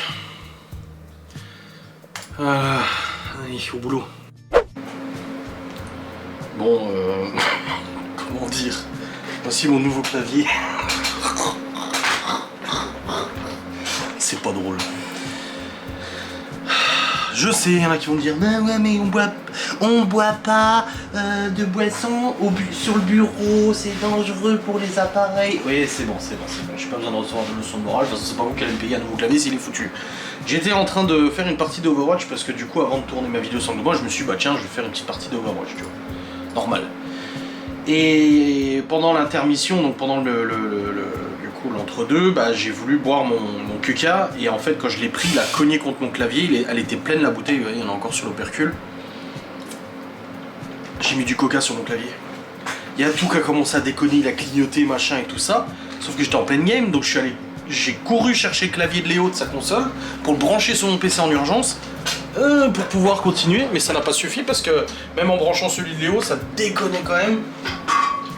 Speaker 1: Allez, au boulot. Bon, comment dire? Voici mon nouveau clavier. C'est pas drôle. Je sais, il y en a qui vont dire bah ouais mais on boit pas de boisson sur le bureau, c'est dangereux pour les appareils. Oui c'est bon, j'ai pas besoin de recevoir de leçons de morale, parce que c'est pas vous qui allez me payer un nouveau clavier s'il est foutu. J'étais en train de faire une partie d'Overwatch parce que du coup avant de tourner ma vidéo sans moi je me suis dit bah tiens je vais faire une petite partie d'Overwatch, tu vois. Normal. Et pendant l'intermission, donc pendant l'entre-deux, bah, j'ai voulu boire mon Kuka, et en fait quand je l'ai pris, il a cogné contre mon clavier, elle était pleine la bouteille, vous voyez, il y en a encore sur l'opercule. J'ai mis du coca sur mon clavier. Il y a tout qui a commencé à déconner, il a clignoté, machin et tout ça, sauf que j'étais en pleine game, donc je suis allé
Speaker 2: J'ai couru chercher le clavier de Léo de sa console pour le brancher sur mon PC en urgence pour pouvoir continuer, mais ça n'a pas suffi parce que même en branchant celui de Léo, ça déconnait quand même.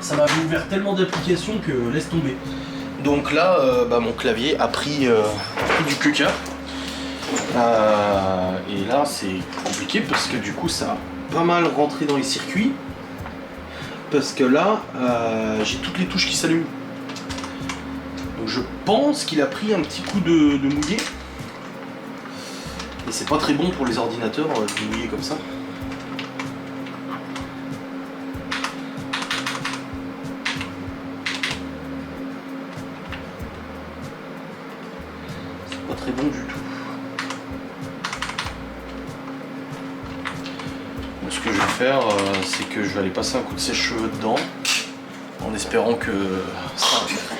Speaker 2: Ça m'avait ouvert tellement d'applications que laisse tomber. Donc là, mon clavier a pris du cuca. Et là, c'est compliqué parce que du coup, ça a pas mal rentré dans les circuits. Parce que là, j'ai toutes les touches qui s'allument. Donc je pense qu'il a pris un petit coup de mouillé. Et c'est pas très bon pour les ordinateurs de mouiller comme ça. C'est pas très bon du tout. Donc ce que je vais faire, c'est que je vais aller passer un coup de sèche-cheveux dedans. En espérant que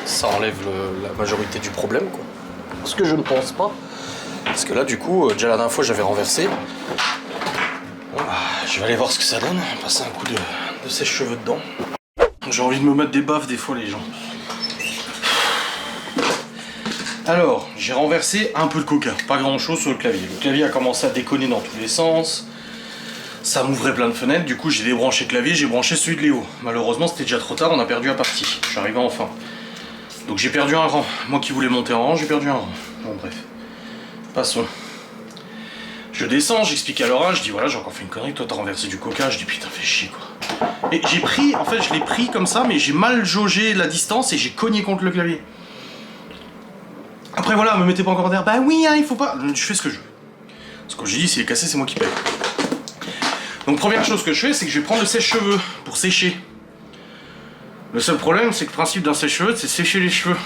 Speaker 2: ça enlève la majorité du problème, quoi. Ce que je ne pense pas. Parce que là, du coup, déjà la dernière fois, j'avais renversé. Voilà, je vais aller voir ce que ça donne. Passer un coup de sèche-cheveux dedans. J'ai envie de me mettre des baffes des fois, les gens. Alors, j'ai renversé un peu de coca. Pas grand-chose sur le clavier. Le clavier a commencé à déconner dans tous les sens. Ça m'ouvrait plein de fenêtres, du coup j'ai débranché le clavier, j'ai branché celui de Léo. Malheureusement c'était déjà trop tard, on a perdu la partie. Je suis arrivé enfin. Donc j'ai perdu un rang. Moi qui voulais monter en rang, j'ai perdu un rang. Bon bref. Passons. Je descends, j'explique à Laura, je dis voilà j'ai encore fait une connerie, toi t'as renversé du coca, je dis putain fais chier quoi. Et j'ai pris, en fait je l'ai pris comme ça, mais j'ai mal jaugé la distance et j'ai cogné contre le clavier. Après voilà, me mettez pas encore derrière, bah oui hein, il faut pas. Je fais ce que je veux. Parce que j'ai dit s'il est cassé c'est moi qui paye. Donc première chose que je fais, c'est que je vais prendre le sèche-cheveux pour sécher. Le seul problème, c'est que le principe d'un sèche-cheveux, c'est sécher les cheveux.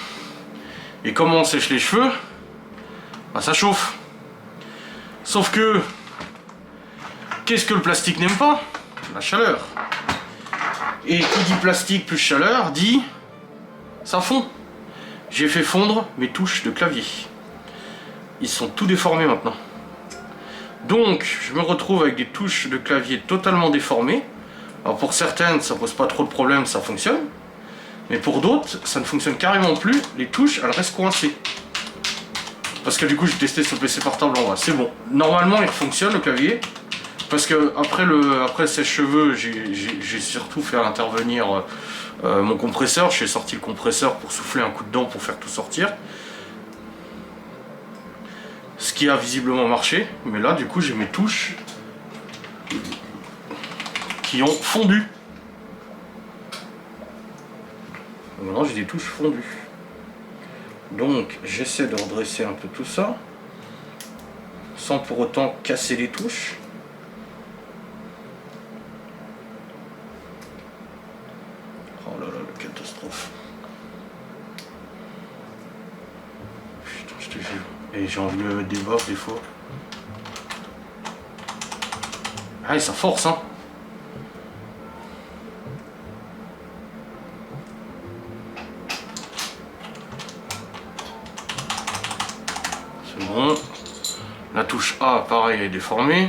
Speaker 2: Et comment on sèche les cheveux? Bah ça chauffe. Sauf que, qu'est-ce que le plastique n'aime pas? La chaleur. Et qui dit plastique plus chaleur, dit ça fond. J'ai fait fondre mes touches de clavier. Ils sont tout déformés maintenant. Donc, je me retrouve avec des touches de clavier totalement déformées. Alors pour certaines, ça pose pas trop de problèmes, ça fonctionne. Mais pour d'autres, ça ne fonctionne carrément plus. Les touches, elles restent coincées. Parce que du coup, j'ai testé sur le PC portable en vrai. C'est bon. Normalement, il fonctionne le clavier. Parce que après le sèche-cheveux, j'ai surtout fait intervenir mon compresseur. J'ai sorti le compresseur pour souffler un coup dedans pour faire tout sortir. Ce qui a visiblement marché, mais là du coup j'ai mes touches qui ont fondu. Maintenant j'ai des touches fondues. Donc j'essaie de redresser un peu tout ça, sans pour autant casser les touches. Oh là là, la catastrophe. Putain, je te jure. Et j'ai envie de me mettre des baffes des fois. Ah et ça force hein. C'est bon. La touche A pareil elle est déformée.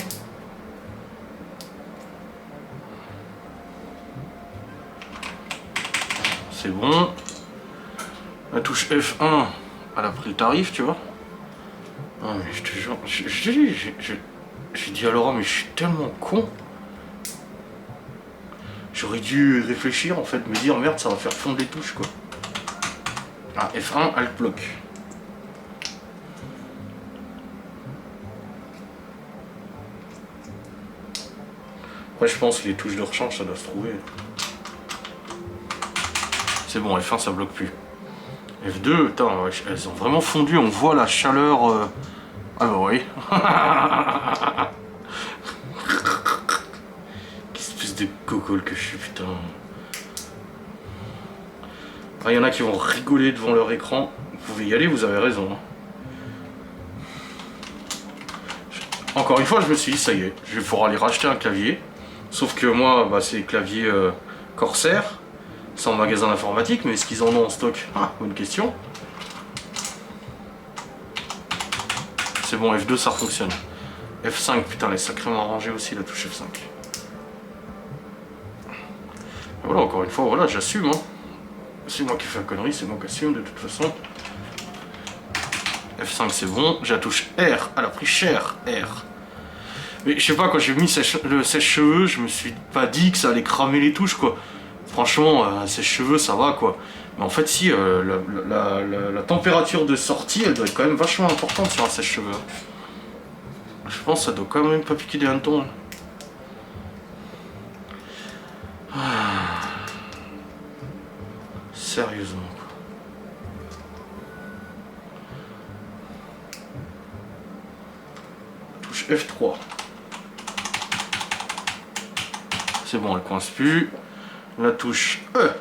Speaker 2: C'est bon. La touche F1 elle a pris le tarif tu vois. Non mais je te jure, j'ai dit à Laura mais je suis tellement con. J'aurais dû réfléchir en fait, me dire merde ça va faire fondre les touches quoi. Ah F1 elle bloque. Après je pense que les touches de rechange ça doit se trouver. C'est bon F1 ça bloque plus. F2, putain, elles ont vraiment fondu, on voit la chaleur. Ah bah oui. Quelle espèce de gogol que je suis, putain. Il y en a qui vont rigoler devant leur écran. Vous pouvez y aller, vous avez raison. Encore une fois, je me suis dit, ça y est, je vais pouvoir aller racheter un clavier. Sauf que moi, bah, c'est clavier Corsair. C'est en magasin d'informatique, mais est-ce qu'ils en ont en stock? Ah, bonne question. C'est bon, F2 ça fonctionne. F5, putain, elle est sacrément rangée aussi la touche F5. Et voilà, encore une fois, voilà, j'assume. Hein. C'est moi qui fais la connerie, c'est moi qui assume de toute façon. F5 c'est bon. J'ai la touche R. Elle a pris cher. R. Mais je sais pas, quand j'ai mis le sèche-cheveux, je me suis pas dit que ça allait cramer les touches quoi. Franchement, sèche-cheveux ça va quoi. Mais en fait si, la température de sortie elle doit être quand même vachement importante sur un sèche-cheveux. Je pense que ça doit quand même pas piquer des hannetons. Sérieusement quoi. Touche F3. C'est bon, elle coince plus. La touche E.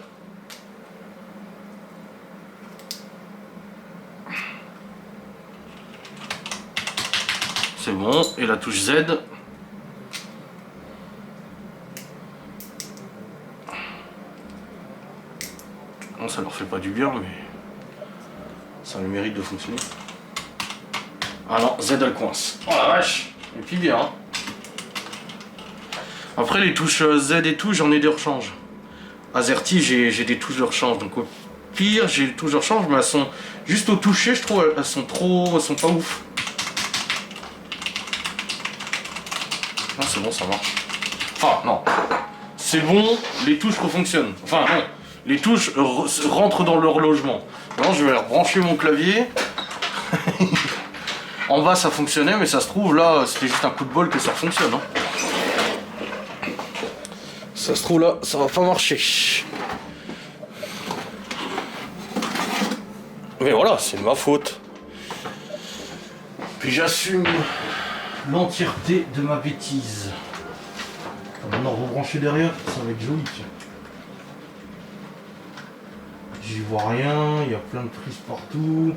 Speaker 2: C'est bon. Et la touche Z. Bon, ça leur fait pas du bien, mais ça a le mérite de fonctionner. Ah non, Z elle coince. Oh la vache. Et puis bien. Hein. Après les touches Z et tout, j'en ai des rechanges. AZERTY, j'ai des touches de rechange. Donc au pire, j'ai des touches de rechange, mais elles sont juste au toucher, je trouve, elles sont pas ouf. Ah, c'est bon, ça marche. Enfin, non. C'est bon, les touches refonctionnent. Enfin, non. Les touches rentrent dans leur logement. Non, je vais rebrancher mon clavier. En bas, ça fonctionnait, mais ça se trouve, là, c'était juste un coup de bol que ça fonctionne. Hein. Ça se trouve, là, ça va pas marcher. Mais voilà, c'est de ma faute. Puis j'assume l'entièreté de ma bêtise. Maintenant, rebrancher derrière, ça va être joli. J'y vois rien, il y a plein de prises partout.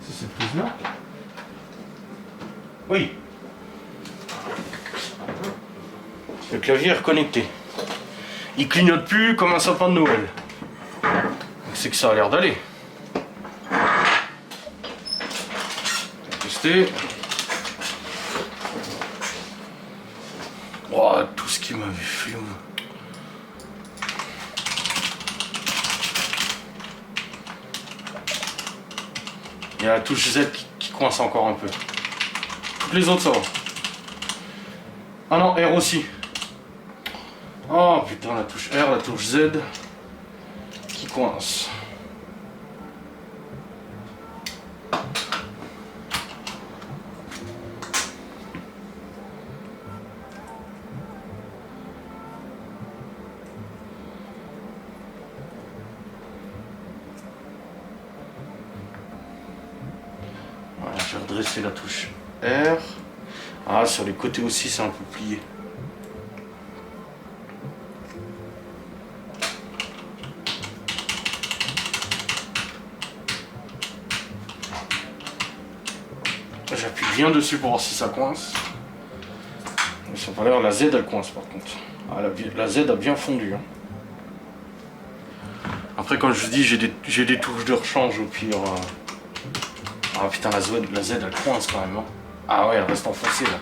Speaker 2: C'est cette prise là? Oui. Le clavier est reconnecté. Il clignote plus comme un sapin de Noël. C'est que ça a l'air d'aller. Tester. Oh, tout ce qui m'avait fait. Il y a la touche Z qui coince encore un peu. Toutes les autres ça va. Ah non, R aussi. Oh putain, la touche R, la touche Z qui coince. Voilà, je vais redresser la touche R. Ah, sur les côtés aussi, c'est un peu plié. J'appuie bien dessus pour voir si ça coince. Ça n'a pas l'air, la Z elle coince par contre. Ah, la Z a bien fondu. Hein. Après, comme je vous dis, j'ai des touches de rechange au pire. Ah putain, la Z elle coince quand même. Hein. Ah ouais, elle reste enfoncée là.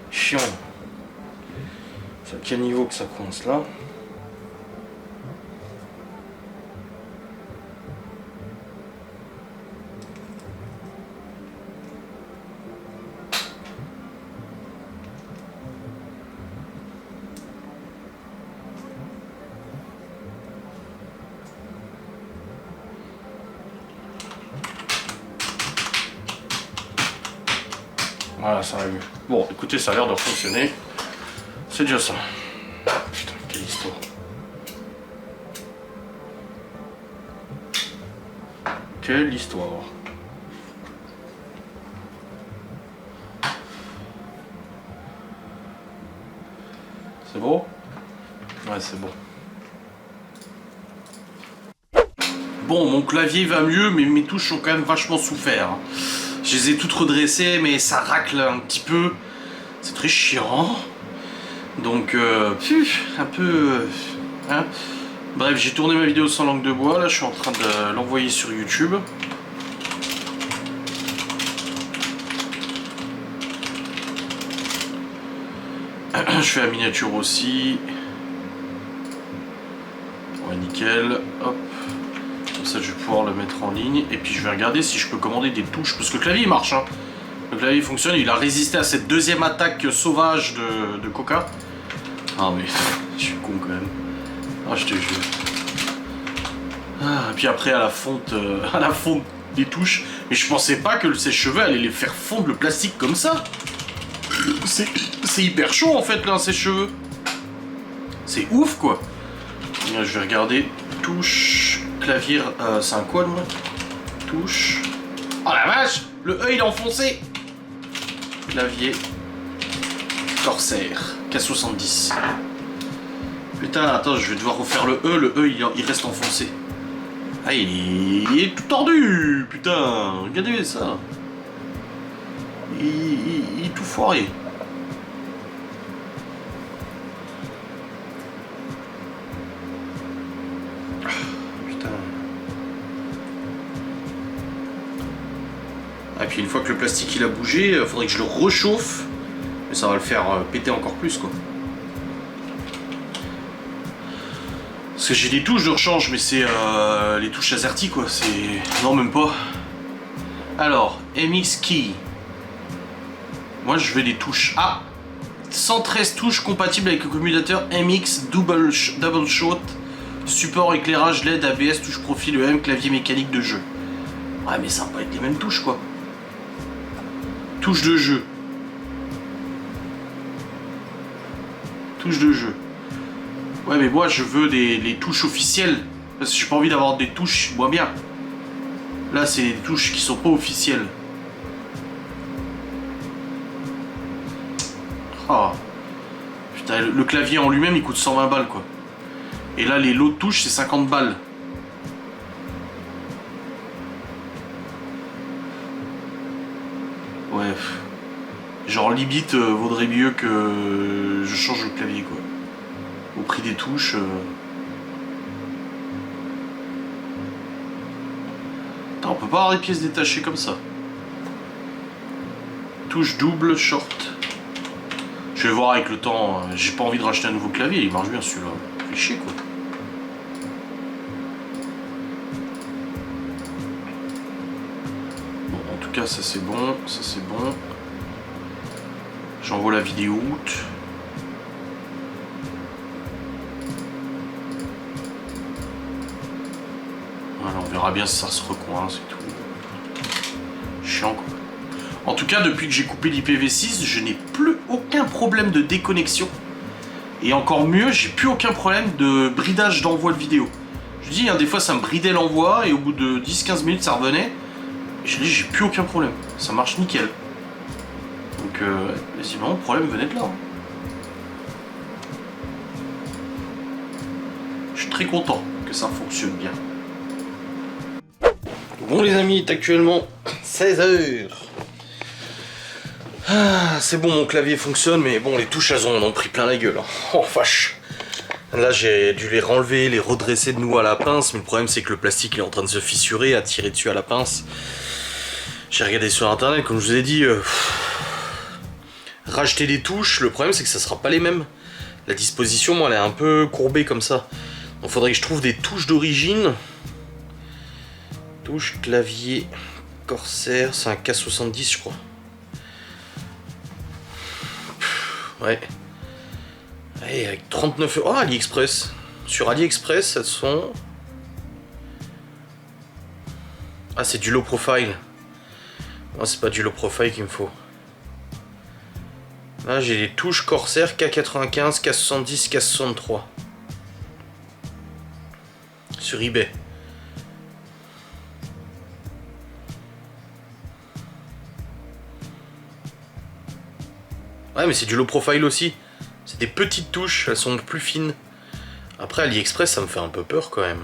Speaker 2: Chiant. C'est à quel niveau que ça coince là? Voilà, ça va mieux. Bon, écoutez, ça a l'air de fonctionner. C'est déjà ça. Putain, quelle histoire. Quelle histoire. C'est beau? Ouais, c'est bon. Bon, mon clavier va mieux, mais mes touches ont quand même vachement souffert. Je les ai toutes redressées, mais ça racle un petit peu. C'est très chiant. Donc, un peu... hein. Bref, j'ai tourné ma vidéo sans langue de bois. Là, je suis en train de l'envoyer sur YouTube. Je fais la miniature aussi. Ouais, nickel. Hop. Comme ça, je vais pouvoir le mettre en ligne. Et puis, je vais regarder si je peux commander des touches. Parce que le clavier, il marche. Hein. Le clavier fonctionne. Il a résisté à cette deuxième attaque sauvage de Coca. Ah, mais je suis con quand même. Ah, je te jure. Ah, et puis après, à la fonte des touches. Mais je pensais pas que le sèche-cheveux allait les faire fondre le plastique comme ça. C'est hyper chaud en fait là un sèche-cheveux. C'est ouf quoi. Bien, je vais regarder. Touche, clavier, c'est un quoi moi? Touche. Oh la vache! Le E il est enfoncé! Clavier. Corsair. K70. Putain, attends, je vais devoir refaire le E il reste enfoncé. Ah, il est tout tordu! Putain, regardez ça. Il est tout foiré. Putain. Ah, puis une fois que le plastique il a bougé, faudrait que je le réchauffe. Mais ça va le faire péter encore plus quoi. Parce que j'ai des touches de rechange, mais c'est les touches AZERTY quoi. C'est. Non, même pas. Alors, MX Key. Moi je veux des touches. Ah, 113 touches compatibles avec le commutateur MX Double Shot. Support éclairage LED, ABS, touche profil EM, clavier mécanique de jeu. Ouais, mais ça va pas être les mêmes touches quoi. Touche de jeu. Touche de jeu. Ouais, mais moi je veux les touches officielles. Parce que j'ai pas envie d'avoir des touches moins bien. Là, c'est des touches qui sont pas officielles. Oh. Putain, le clavier en lui-même il coûte 120 balles quoi. Et là, les lots de touches c'est 50 balles. Ouais. Genre, limite, vaudrait mieux que je change le clavier quoi. Au prix des touches. Attends, on peut pas avoir des pièces détachées comme ça. Touche double, short. Je vais voir avec le temps. J'ai pas envie de racheter un nouveau clavier, il marche bien celui-là. Fait chier quoi. Bon, en tout cas, ça c'est bon. Ça c'est bon. J'envoie la vidéo out. Voilà, on verra bien si ça se recoince et tout. Chiant quoi. En tout cas, depuis que j'ai coupé l'IPv6, je n'ai plus aucun problème de déconnexion. Et encore mieux, j'ai plus aucun problème de bridage d'envoi de vidéo. Je dis, hein, des fois ça me bridait l'envoi et au bout de 10-15 minutes ça revenait. Et je dis, j'ai plus aucun problème. Ça marche nickel. Donc, visiblement, le problème venait de là. Hein. Je suis très content que ça fonctionne bien. Bon les amis, il est actuellement 16h. Ah, c'est bon, mon clavier fonctionne, mais bon, les touches, elles en ont pris plein la gueule. Hein. Oh, vache. Là, j'ai dû les renlever, les redresser de nouveau à la pince, mais le problème, c'est que le plastique il est en train de se fissurer, à tirer dessus à la pince. J'ai regardé sur internet, comme je vous ai dit, racheter des touches, le problème, c'est que ça sera pas les mêmes. La disposition, moi, elle est un peu courbée comme ça. Donc, faudrait que je trouve des touches d'origine. Touche, clavier, Corsair, c'est un K70, je crois. Ouais. Ouais, avec 39 €. Oh, AliExpress. Sur AliExpress, elles sont. Ah, c'est du low profile. Moi, c'est pas du low profile qu'il me faut. Là, j'ai les touches Corsair K95, K70, K63. Sur eBay. Ouais, mais c'est du low profile aussi. C'est des petites touches, elles sont plus fines. Après, AliExpress, ça me fait un peu peur quand même.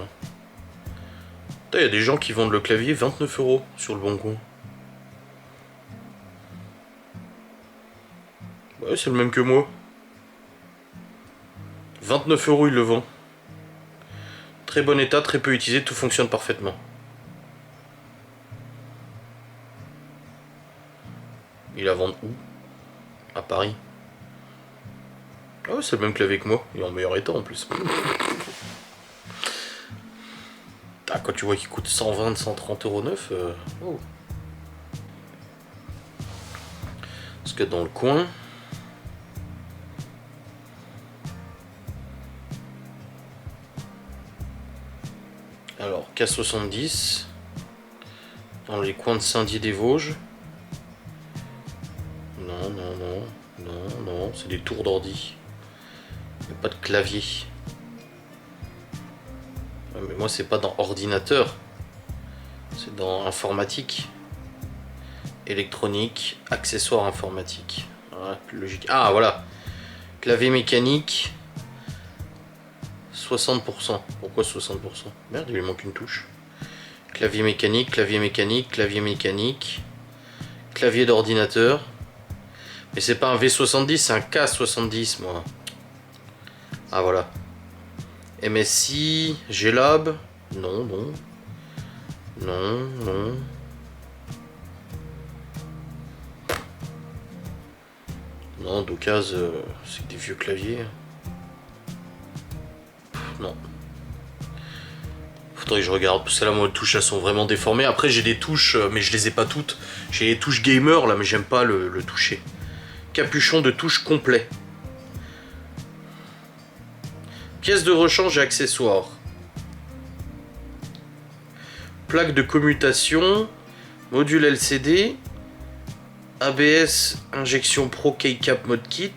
Speaker 2: Il y a des gens qui vendent le clavier 29 € sur le bon coin. Ouais, c'est le même que moi. 29 € il le vend. Très bon état, très peu utilisé, tout fonctionne parfaitement. Il la vend où? À Paris. Ah ouais, c'est le même clavier que moi, il est en meilleur état en plus. Ah, quand tu vois qu'il coûte 120, 130 € neuf, oh. Parce que dans le coin... Alors, K70, dans les coins de Saint-Dié-des-Vosges. Non, non, non, non, non, c'est des tours d'ordi. Il n'y a pas de clavier. Ouais, mais moi, c'est pas dans ordinateur, c'est dans informatique. Électronique, accessoires informatiques. Voilà, plus logique. Ah, voilà. Clavier mécanique. 60%. Pourquoi 60%? Merde, il lui manque une touche. Clavier mécanique, clavier mécanique, clavier mécanique. Clavier d'ordinateur. Mais c'est pas un V70, c'est un K70, moi. Ah, voilà. MSI, Glab. Non, non. Non, non. Non, d'occasion, c'est des vieux claviers. Non. Faudrait que je regarde, parce que là, moi, les touches, elles sont vraiment déformées. Après, j'ai des touches, mais je les ai pas toutes. J'ai les touches gamer, là, mais j'aime pas le toucher. Capuchon de touche complet. Pièces de rechange et accessoires. Plaque de commutation. Module LCD. ABS, injection Pro Keycap mode kit.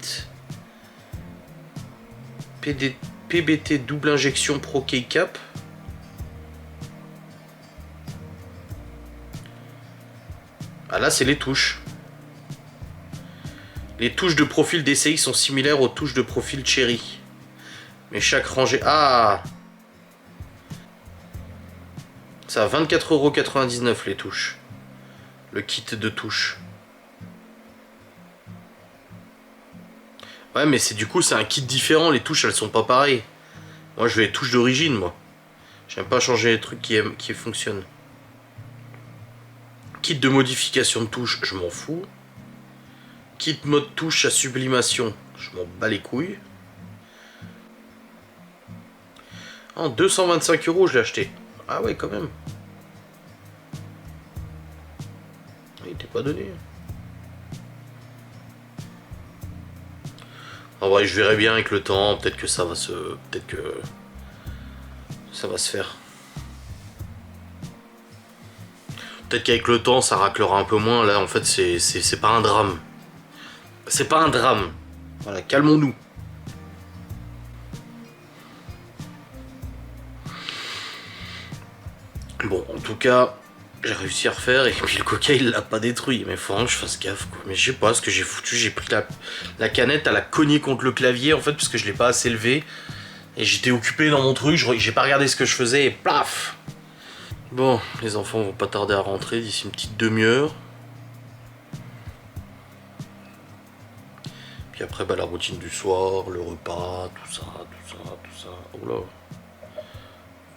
Speaker 2: PBT double injection Pro Keycap. Ah là, c'est les touches. Les touches de profil DCI sont similaires aux touches de profil Cherry. Mais chaque rangée... Ah! Ça a 24,99 € les touches. Le kit de touches. Ouais, mais c'est du coup, c'est un kit différent. Les touches, elles sont pas pareilles. Moi, je veux les touches d'origine, moi. J'aime pas changer les trucs qui fonctionnent. Kit de modification de touches, je m'en fous. Kit mode touche à sublimation, je m'en bats les couilles. En 225 € je l'ai acheté. Ah ouais, quand même. Il était pas donné. En vrai, je verrai bien avec le temps. Peut-être que ça va se... Peut-être que... ça va se faire. Peut-être qu'avec le temps, ça raclera un peu moins. Là, en fait, c'est pas un drame. C'est pas un drame. Voilà, calmons-nous. Bon, en tout cas, j'ai réussi à refaire et puis le coca il l'a pas détruit. Mais faut vraiment que je fasse gaffe, quoi. Mais je sais pas ce que j'ai foutu. J'ai pris la canette, elle a cogné contre le clavier en fait, parce que je l'ai pas assez levé. Et j'étais occupé dans mon truc, j'ai pas regardé ce que je faisais et plaf. Bon, les enfants vont pas tarder à rentrer d'ici une petite demi-heure. Puis après, bah, la routine du soir, le repas, tout ça, tout ça, tout ça. Oh là.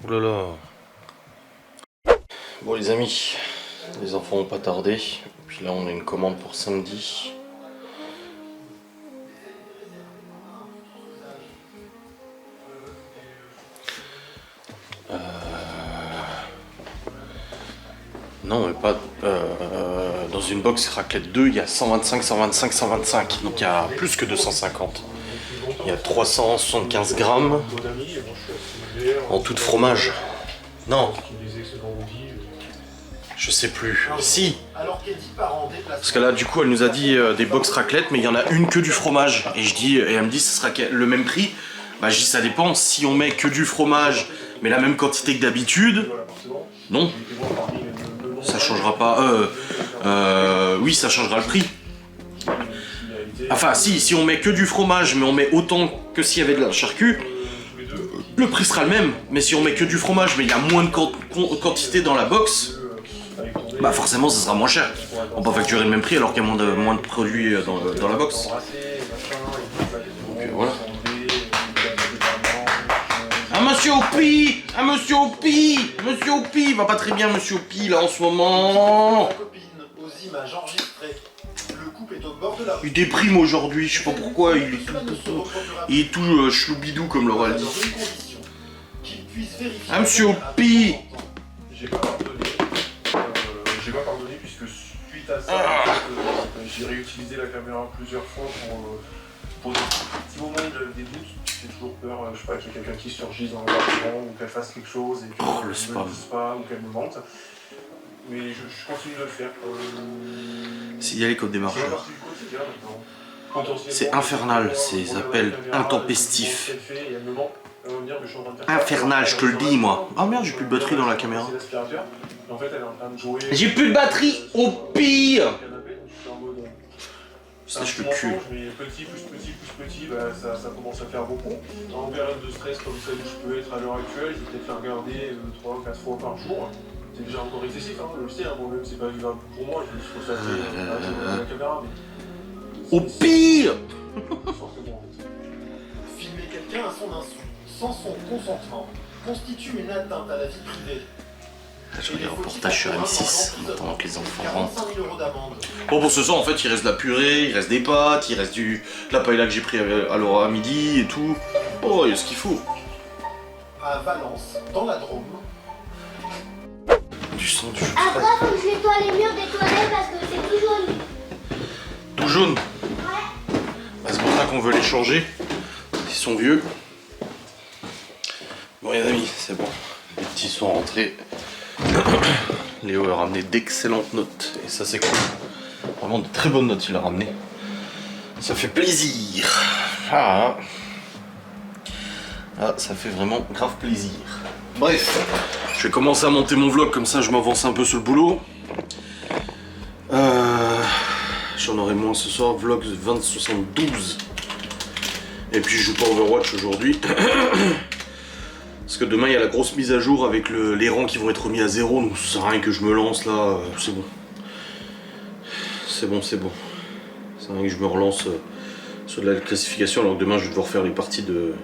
Speaker 2: Oh là là. Bon les amis, les enfants vont pas tarder. Et puis là, on a une commande pour samedi. Non, mais pas... dans une box raclette 2, il y a 125, 125, 125. Donc il y a plus que 250. Il y a 375 grammes en tout de fromage. Non. Je sais plus. Si. Parce que là, du coup, elle nous a dit des box raclette, mais il y en a une que du fromage. Et je dis, et elle me dit, ce sera le même prix. Bah, je dis, ça dépend. Si on met que du fromage, mais la même quantité que d'habitude, non. Ça changera pas. Oui, ça changera le prix. Enfin, si on met que du fromage, mais on met autant que s'il y avait de la charcuterie, le prix sera le même. Mais si on met que du fromage, mais il y a moins de quantité dans la box, bah forcément, ça sera moins cher. On peut facturer le même prix alors qu'il y a moins de produits dans la box. Donc voilà. Ah monsieur Opi! Ah monsieur Opi! Monsieur Opi! Il va pas très bien monsieur Opi là en ce moment!
Speaker 3: Ma copine aux images enregistrées. Le couple est au
Speaker 2: Il déprime aujourd'hui, je sais pas pourquoi, il est tout chloubidou comme Laura le dit. Ah monsieur Pi.
Speaker 3: J'ai pas pardonné puisque suite à ça, j'ai réutilisé la caméra plusieurs fois pour des petits moments où j'avais des doutes. J'ai toujours peur, je sais pas, qu'il y ait quelqu'un qui surgisse dans le bâtiment ou qu'elle fasse quelque chose et qu'elle ne me dise pas ou qu'elle me mente. Mais je continue de le faire.
Speaker 2: Signaler code démarcheur. C'est infernal, ces appels intempestifs. Infernal, je te le dis moi. Ah merde, j'ai plus de batterie dans la caméra. J'ai plus de batterie au pire. Sèche le cul.
Speaker 3: Mais petit, plus petit, bah, ça commence à faire beaucoup. En période de stress comme celle où je peux être à l'heure actuelle, je vais peut-être faire regarder 3-4 fois par jour. C'est déjà encore excessif, hein, je le sais, hein, moi-même c'est pas vivable pour moi, je me suis constaté avec la caméra, mais...
Speaker 2: Au pire.
Speaker 4: Filmer quelqu'un à son insu, sans son consentement, constitue une atteinte à la vie privée.
Speaker 2: Je regarde un reportage sur M6 en attendant que les enfants rentrent.
Speaker 4: 45 000 € d'amende.
Speaker 2: Bon, pour ce soir, en fait, il reste de la purée, il reste des pâtes, il reste de la paella que j'ai pris à Laura à midi et tout. Oh, il y a ce qu'il faut.
Speaker 4: À Valence, dans la Drôme.
Speaker 2: Du sang, du jus de
Speaker 5: Après,
Speaker 2: fraise.
Speaker 5: faut que je nettoie les murs des toilettes parce que c'est tout jaune.
Speaker 2: Tout jaune.
Speaker 5: Ouais.
Speaker 2: Bah, c'est pour ça qu'on veut les changer. Ils sont vieux. Bon, les amis, c'est bon. Les petits sont rentrés. Léo a ramené d'excellentes notes. Et ça, c'est cool. Vraiment de très bonnes notes, il a ramené. Ça fait plaisir. Ah, ça fait vraiment grave plaisir. Bref, je vais commencer à monter mon vlog, comme ça je m'avance un peu sur le boulot. J'en aurai moins ce soir, vlog 2072. Et puis je joue pas Overwatch aujourd'hui. Parce que demain il y a la grosse mise à jour avec les rangs qui vont être remis à 0, donc ça sert à rien que je me lance là, c'est bon. C'est bon. C'est rien que je me relance sur de la classification, alors que demain je vais devoir faire les parties de...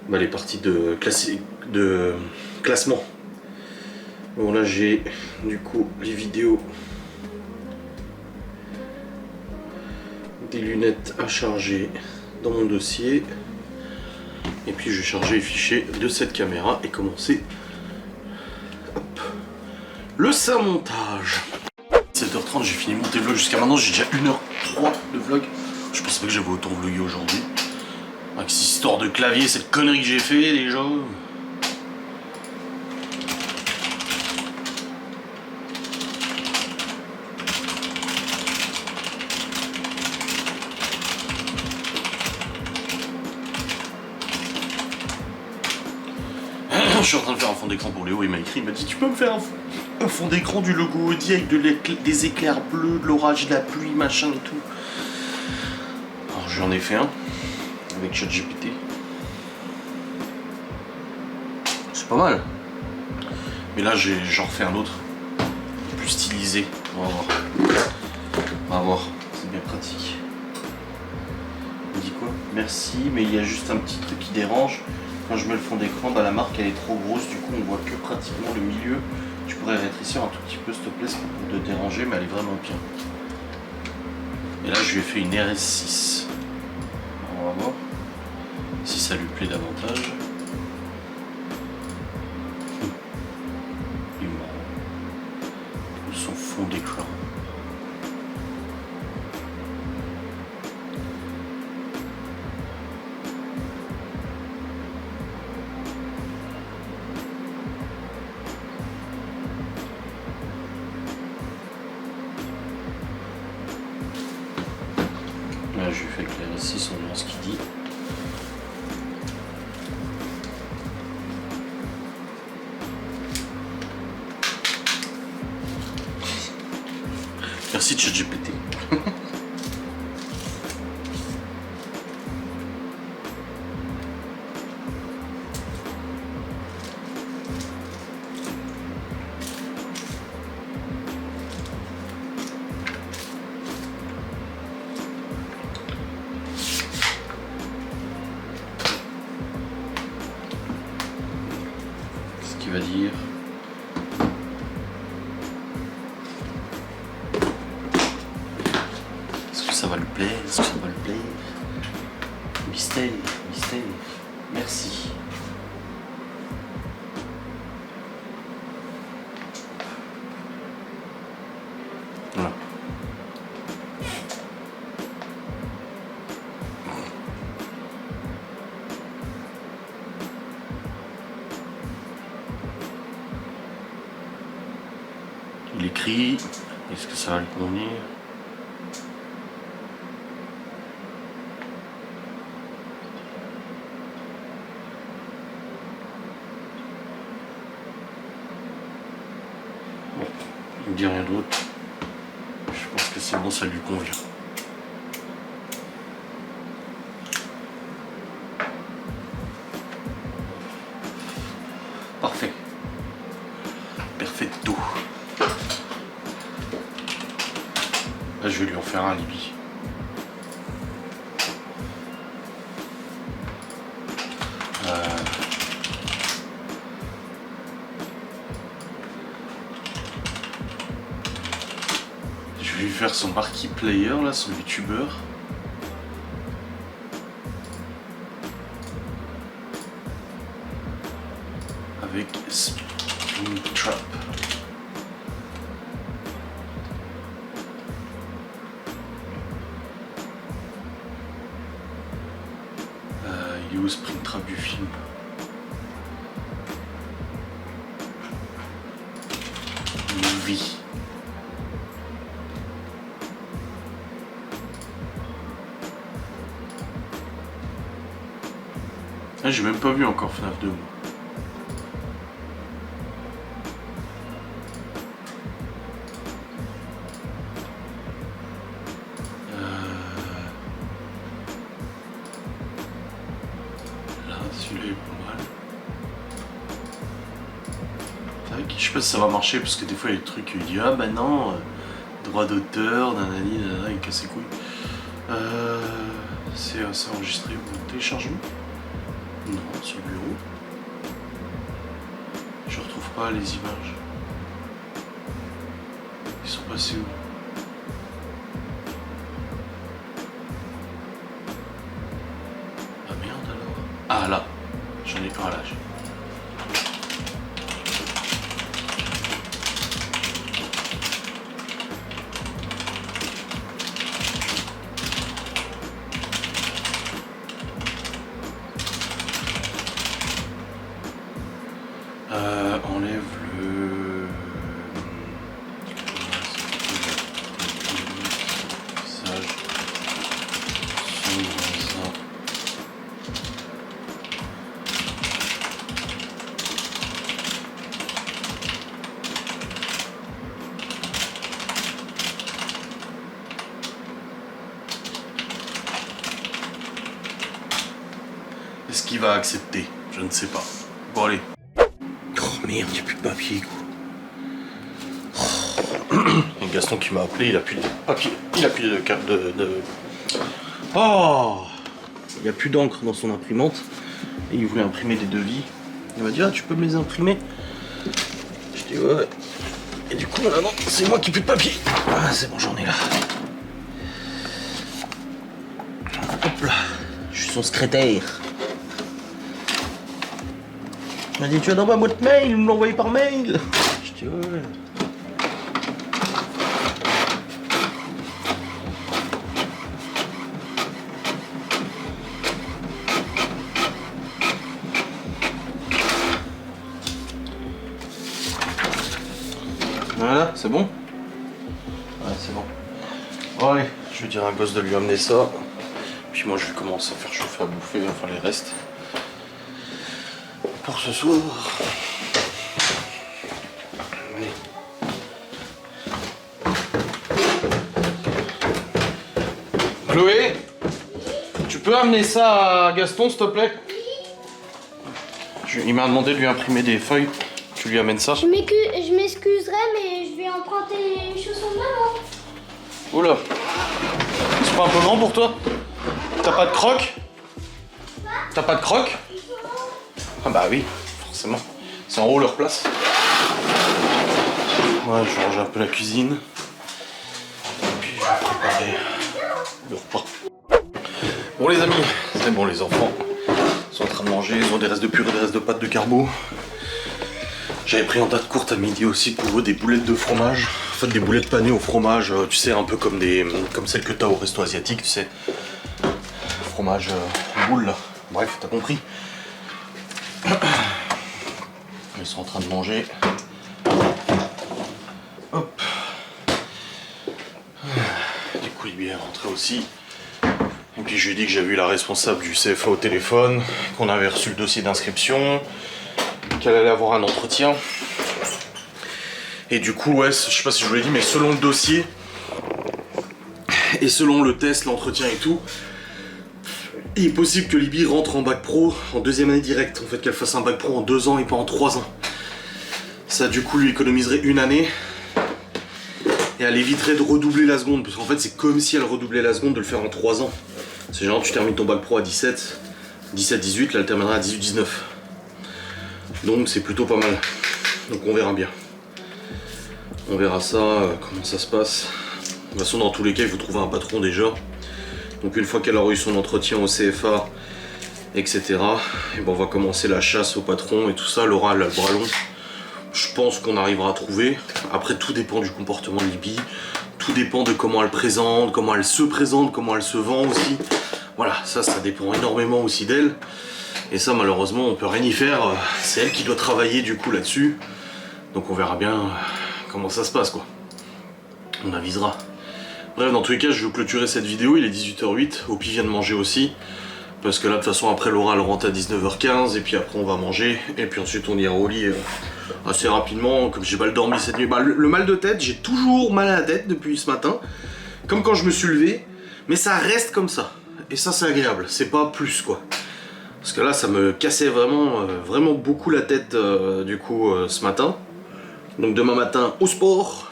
Speaker 2: les parties de classement. Bon là j'ai du coup les vidéos, des lunettes à charger dans mon dossier. Et puis je vais charger les fichiers de cette caméra et commencer le montage. 7h30, j'ai fini de monter le vlog jusqu'à maintenant, j'ai déjà 1h03 de vlog. Je pensais pas que j'avais autant vlogué aujourd'hui. Avec cette histoire de clavier, cette connerie que j'ai fait déjà. Je suis en train de faire un fond d'écran pour Léo, il m'a écrit, il m'a dit tu peux me faire un fond d'écran du logo Audi avec des éclairs bleus, de l'orage, de la pluie, machin et tout. Alors j'en ai fait un avec ChatGPT. C'est pas mal. Mais là j'en refais un autre, plus stylisé. On va voir. On va voir, c'est bien pratique. Il me dit quoi? Merci, mais il y a juste un petit truc qui dérange. Quand je mets le fond d'écran, bah, la marque elle est trop grosse, du coup on voit que pratiquement le milieu. Tu pourrais rétrécir un tout petit peu s'il te plaît, c'est pas pour te déranger, mais elle est vraiment bien. Et là je lui ai fait une RS6. On va voir si ça lui plaît davantage. Il m'a son fond d'écran. Là, je lui fais éclairer ici son nom, ce qu'il dit. Merci ChatGPT. Qu'est-ce qu'il va dire? ça va le plaire? Est-ce que ça va le plaire? Mystère, mystère. Merci. Voilà. Il écrit. Est-ce que ça va lui convenir? Bon, il me dit rien d'autre. Je pense que c'est bon, ça lui convient. Parfait. Perfecto. Là, je vais lui en faire un alibi. Je vais lui faire son marquee player, là, son youtubeur. Avec Springtrap. Il est où Springtrap du film? Movie. Ah, j'ai même pas vu encore FNAF 2. Là, celui-là est pas mal. Tac. Je sais pas si ça va marcher parce que des fois il y a des trucs, il dit ah bah non, droit d'auteur, nanani, nanana, il casse les couilles. C'est enregistré au téléchargement? Non, sur le bureau. Je retrouve pas les images. Ils sont passés où? Ah merde alors. Ah là. J'en ai un là. Enlève le message son voisin. Est-ce qu'il va accepter? Je ne sais pas. Bon allez. Oh merde, il n'y a plus de papier quoi. Il y a Gaston qui m'a appelé, il a plus de papier. Il a plus de carte de... Oh, il n'y a plus d'encre dans son imprimante. Et il voulait imprimer des devis. Il m'a dit ah tu peux me les imprimer? Je dis ouais. Et du coup maintenant c'est moi qui ai plus de papier. Ah c'est bon, j'en ai là. Hop là. Je suis son secrétaire. Il m'a dit tu as dans ma boîte mail, il me l'a envoyé par mail. Je dis ouais. Voilà, c'est bon? Ouais, c'est bon. Bon, allez, je vais dire à un gosse de lui amener ça. Puis moi je vais commencer à faire chauffer à bouffer, enfin les restes. Pour ce soir. Allez. Chloé, tu peux amener ça à Gaston s'il te plaît? Il m'a demandé de lui imprimer des feuilles. Tu lui amènes ça?
Speaker 5: Je m'excuserai, mais je vais emprunter les chaussons de maman.
Speaker 2: Oula. C'est pas un peu grand pour toi? T'as pas de crocs? T'as pas de crocs? Ah bah oui, forcément. C'est en haut leur place. Ouais, je range un peu la cuisine. Et puis je vais préparer le repas. Bon les amis, c'est bon, les enfants sont en train de manger, ils ont des restes de purée, des restes de pâtes de carbo. J'avais pris en date courte à midi aussi pour eux des boulettes de fromage. En fait des boulettes panées au fromage, tu sais, un peu comme celles que t'as au resto asiatique, tu sais. Fromage boule là, bref, t'as compris. Ils sont en train de manger. Hop. Du coup, il est rentré aussi. Et puis je lui ai dit que j'avais eu la responsable du CFA au téléphone, qu'on avait reçu le dossier d'inscription, qu'elle allait avoir un entretien. Et du coup, ouais, je sais pas si je vous l'ai dit, mais selon le dossier et selon le test, l'entretien et tout, il est possible que Libye rentre en bac pro en deuxième année directe. En fait, qu'elle fasse un bac pro en 2 ans et pas en 3 ans. Ça, du coup, lui économiserait 1 année. Et elle éviterait de redoubler la seconde. Parce qu'en fait, c'est comme si elle redoublait la seconde de le faire en 3 ans. C'est genre, tu termines ton bac pro à 17, 18, là, elle terminera à 18, 19. Donc, c'est plutôt pas mal. Donc, on verra bien. On verra ça, comment ça se passe. De toute façon, dans tous les cas, il faut trouver un patron déjà. Donc une fois qu'elle aura eu son entretien au CFA, etc., et ben on va commencer la chasse au patron et tout ça. Laura, elle a le bras long. Je pense qu'on arrivera à trouver. Après, tout dépend du comportement de Libye. Tout dépend de comment elle présente, comment elle se présente, comment elle se vend aussi. Voilà, ça dépend énormément aussi d'elle. Et ça, malheureusement, on peut rien y faire. C'est elle qui doit travailler du coup là-dessus. Donc on verra bien comment ça se passe, quoi. On avisera. Bref, dans tous les cas, je vais clôturer cette vidéo, il est 18h08, Opi vient de manger aussi. Parce que là, de toute façon, après Laura, elle rentre à 19h15, et puis après, on va manger. Et puis ensuite, on ira au lit assez rapidement, comme j'ai mal dormi cette nuit. Bah, le mal de tête, j'ai toujours mal à la tête depuis ce matin, comme quand je me suis levé, mais ça reste comme ça. Et ça, c'est agréable, c'est pas plus, quoi. Parce que là, ça me cassait vraiment beaucoup la tête, du coup, ce matin. Donc demain matin, au sport.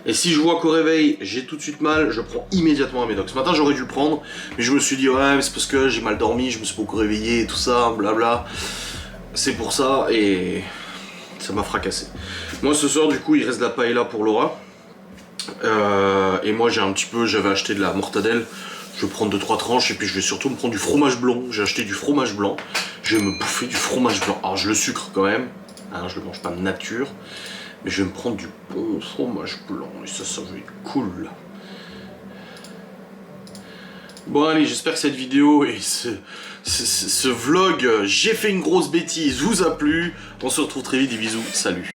Speaker 2: Et si je vois qu'au réveil, j'ai tout de suite mal, je prends immédiatement un médoc. Ce matin, j'aurais dû le prendre, mais je me suis dit, ouais, mais c'est parce que j'ai mal dormi, je me suis beaucoup réveillé, tout ça, blabla. C'est pour ça, et ça m'a fracassé. Moi, ce soir, du coup, il reste de la paella pour Laura. Et moi, j'avais acheté de la mortadelle. Je vais prendre 2-3 tranches, et puis je vais surtout me prendre du fromage blanc. J'ai acheté du fromage blanc. Je vais me bouffer du fromage blanc. Alors, je le sucre quand même, hein, je le mange pas de nature. Mais je vais me prendre du bon fromage blanc, et ça va être cool. Bon allez, j'espère que cette vidéo et ce vlog, j'ai fait une grosse bêtise, vous a plu. On se retrouve très vite, des bisous, salut.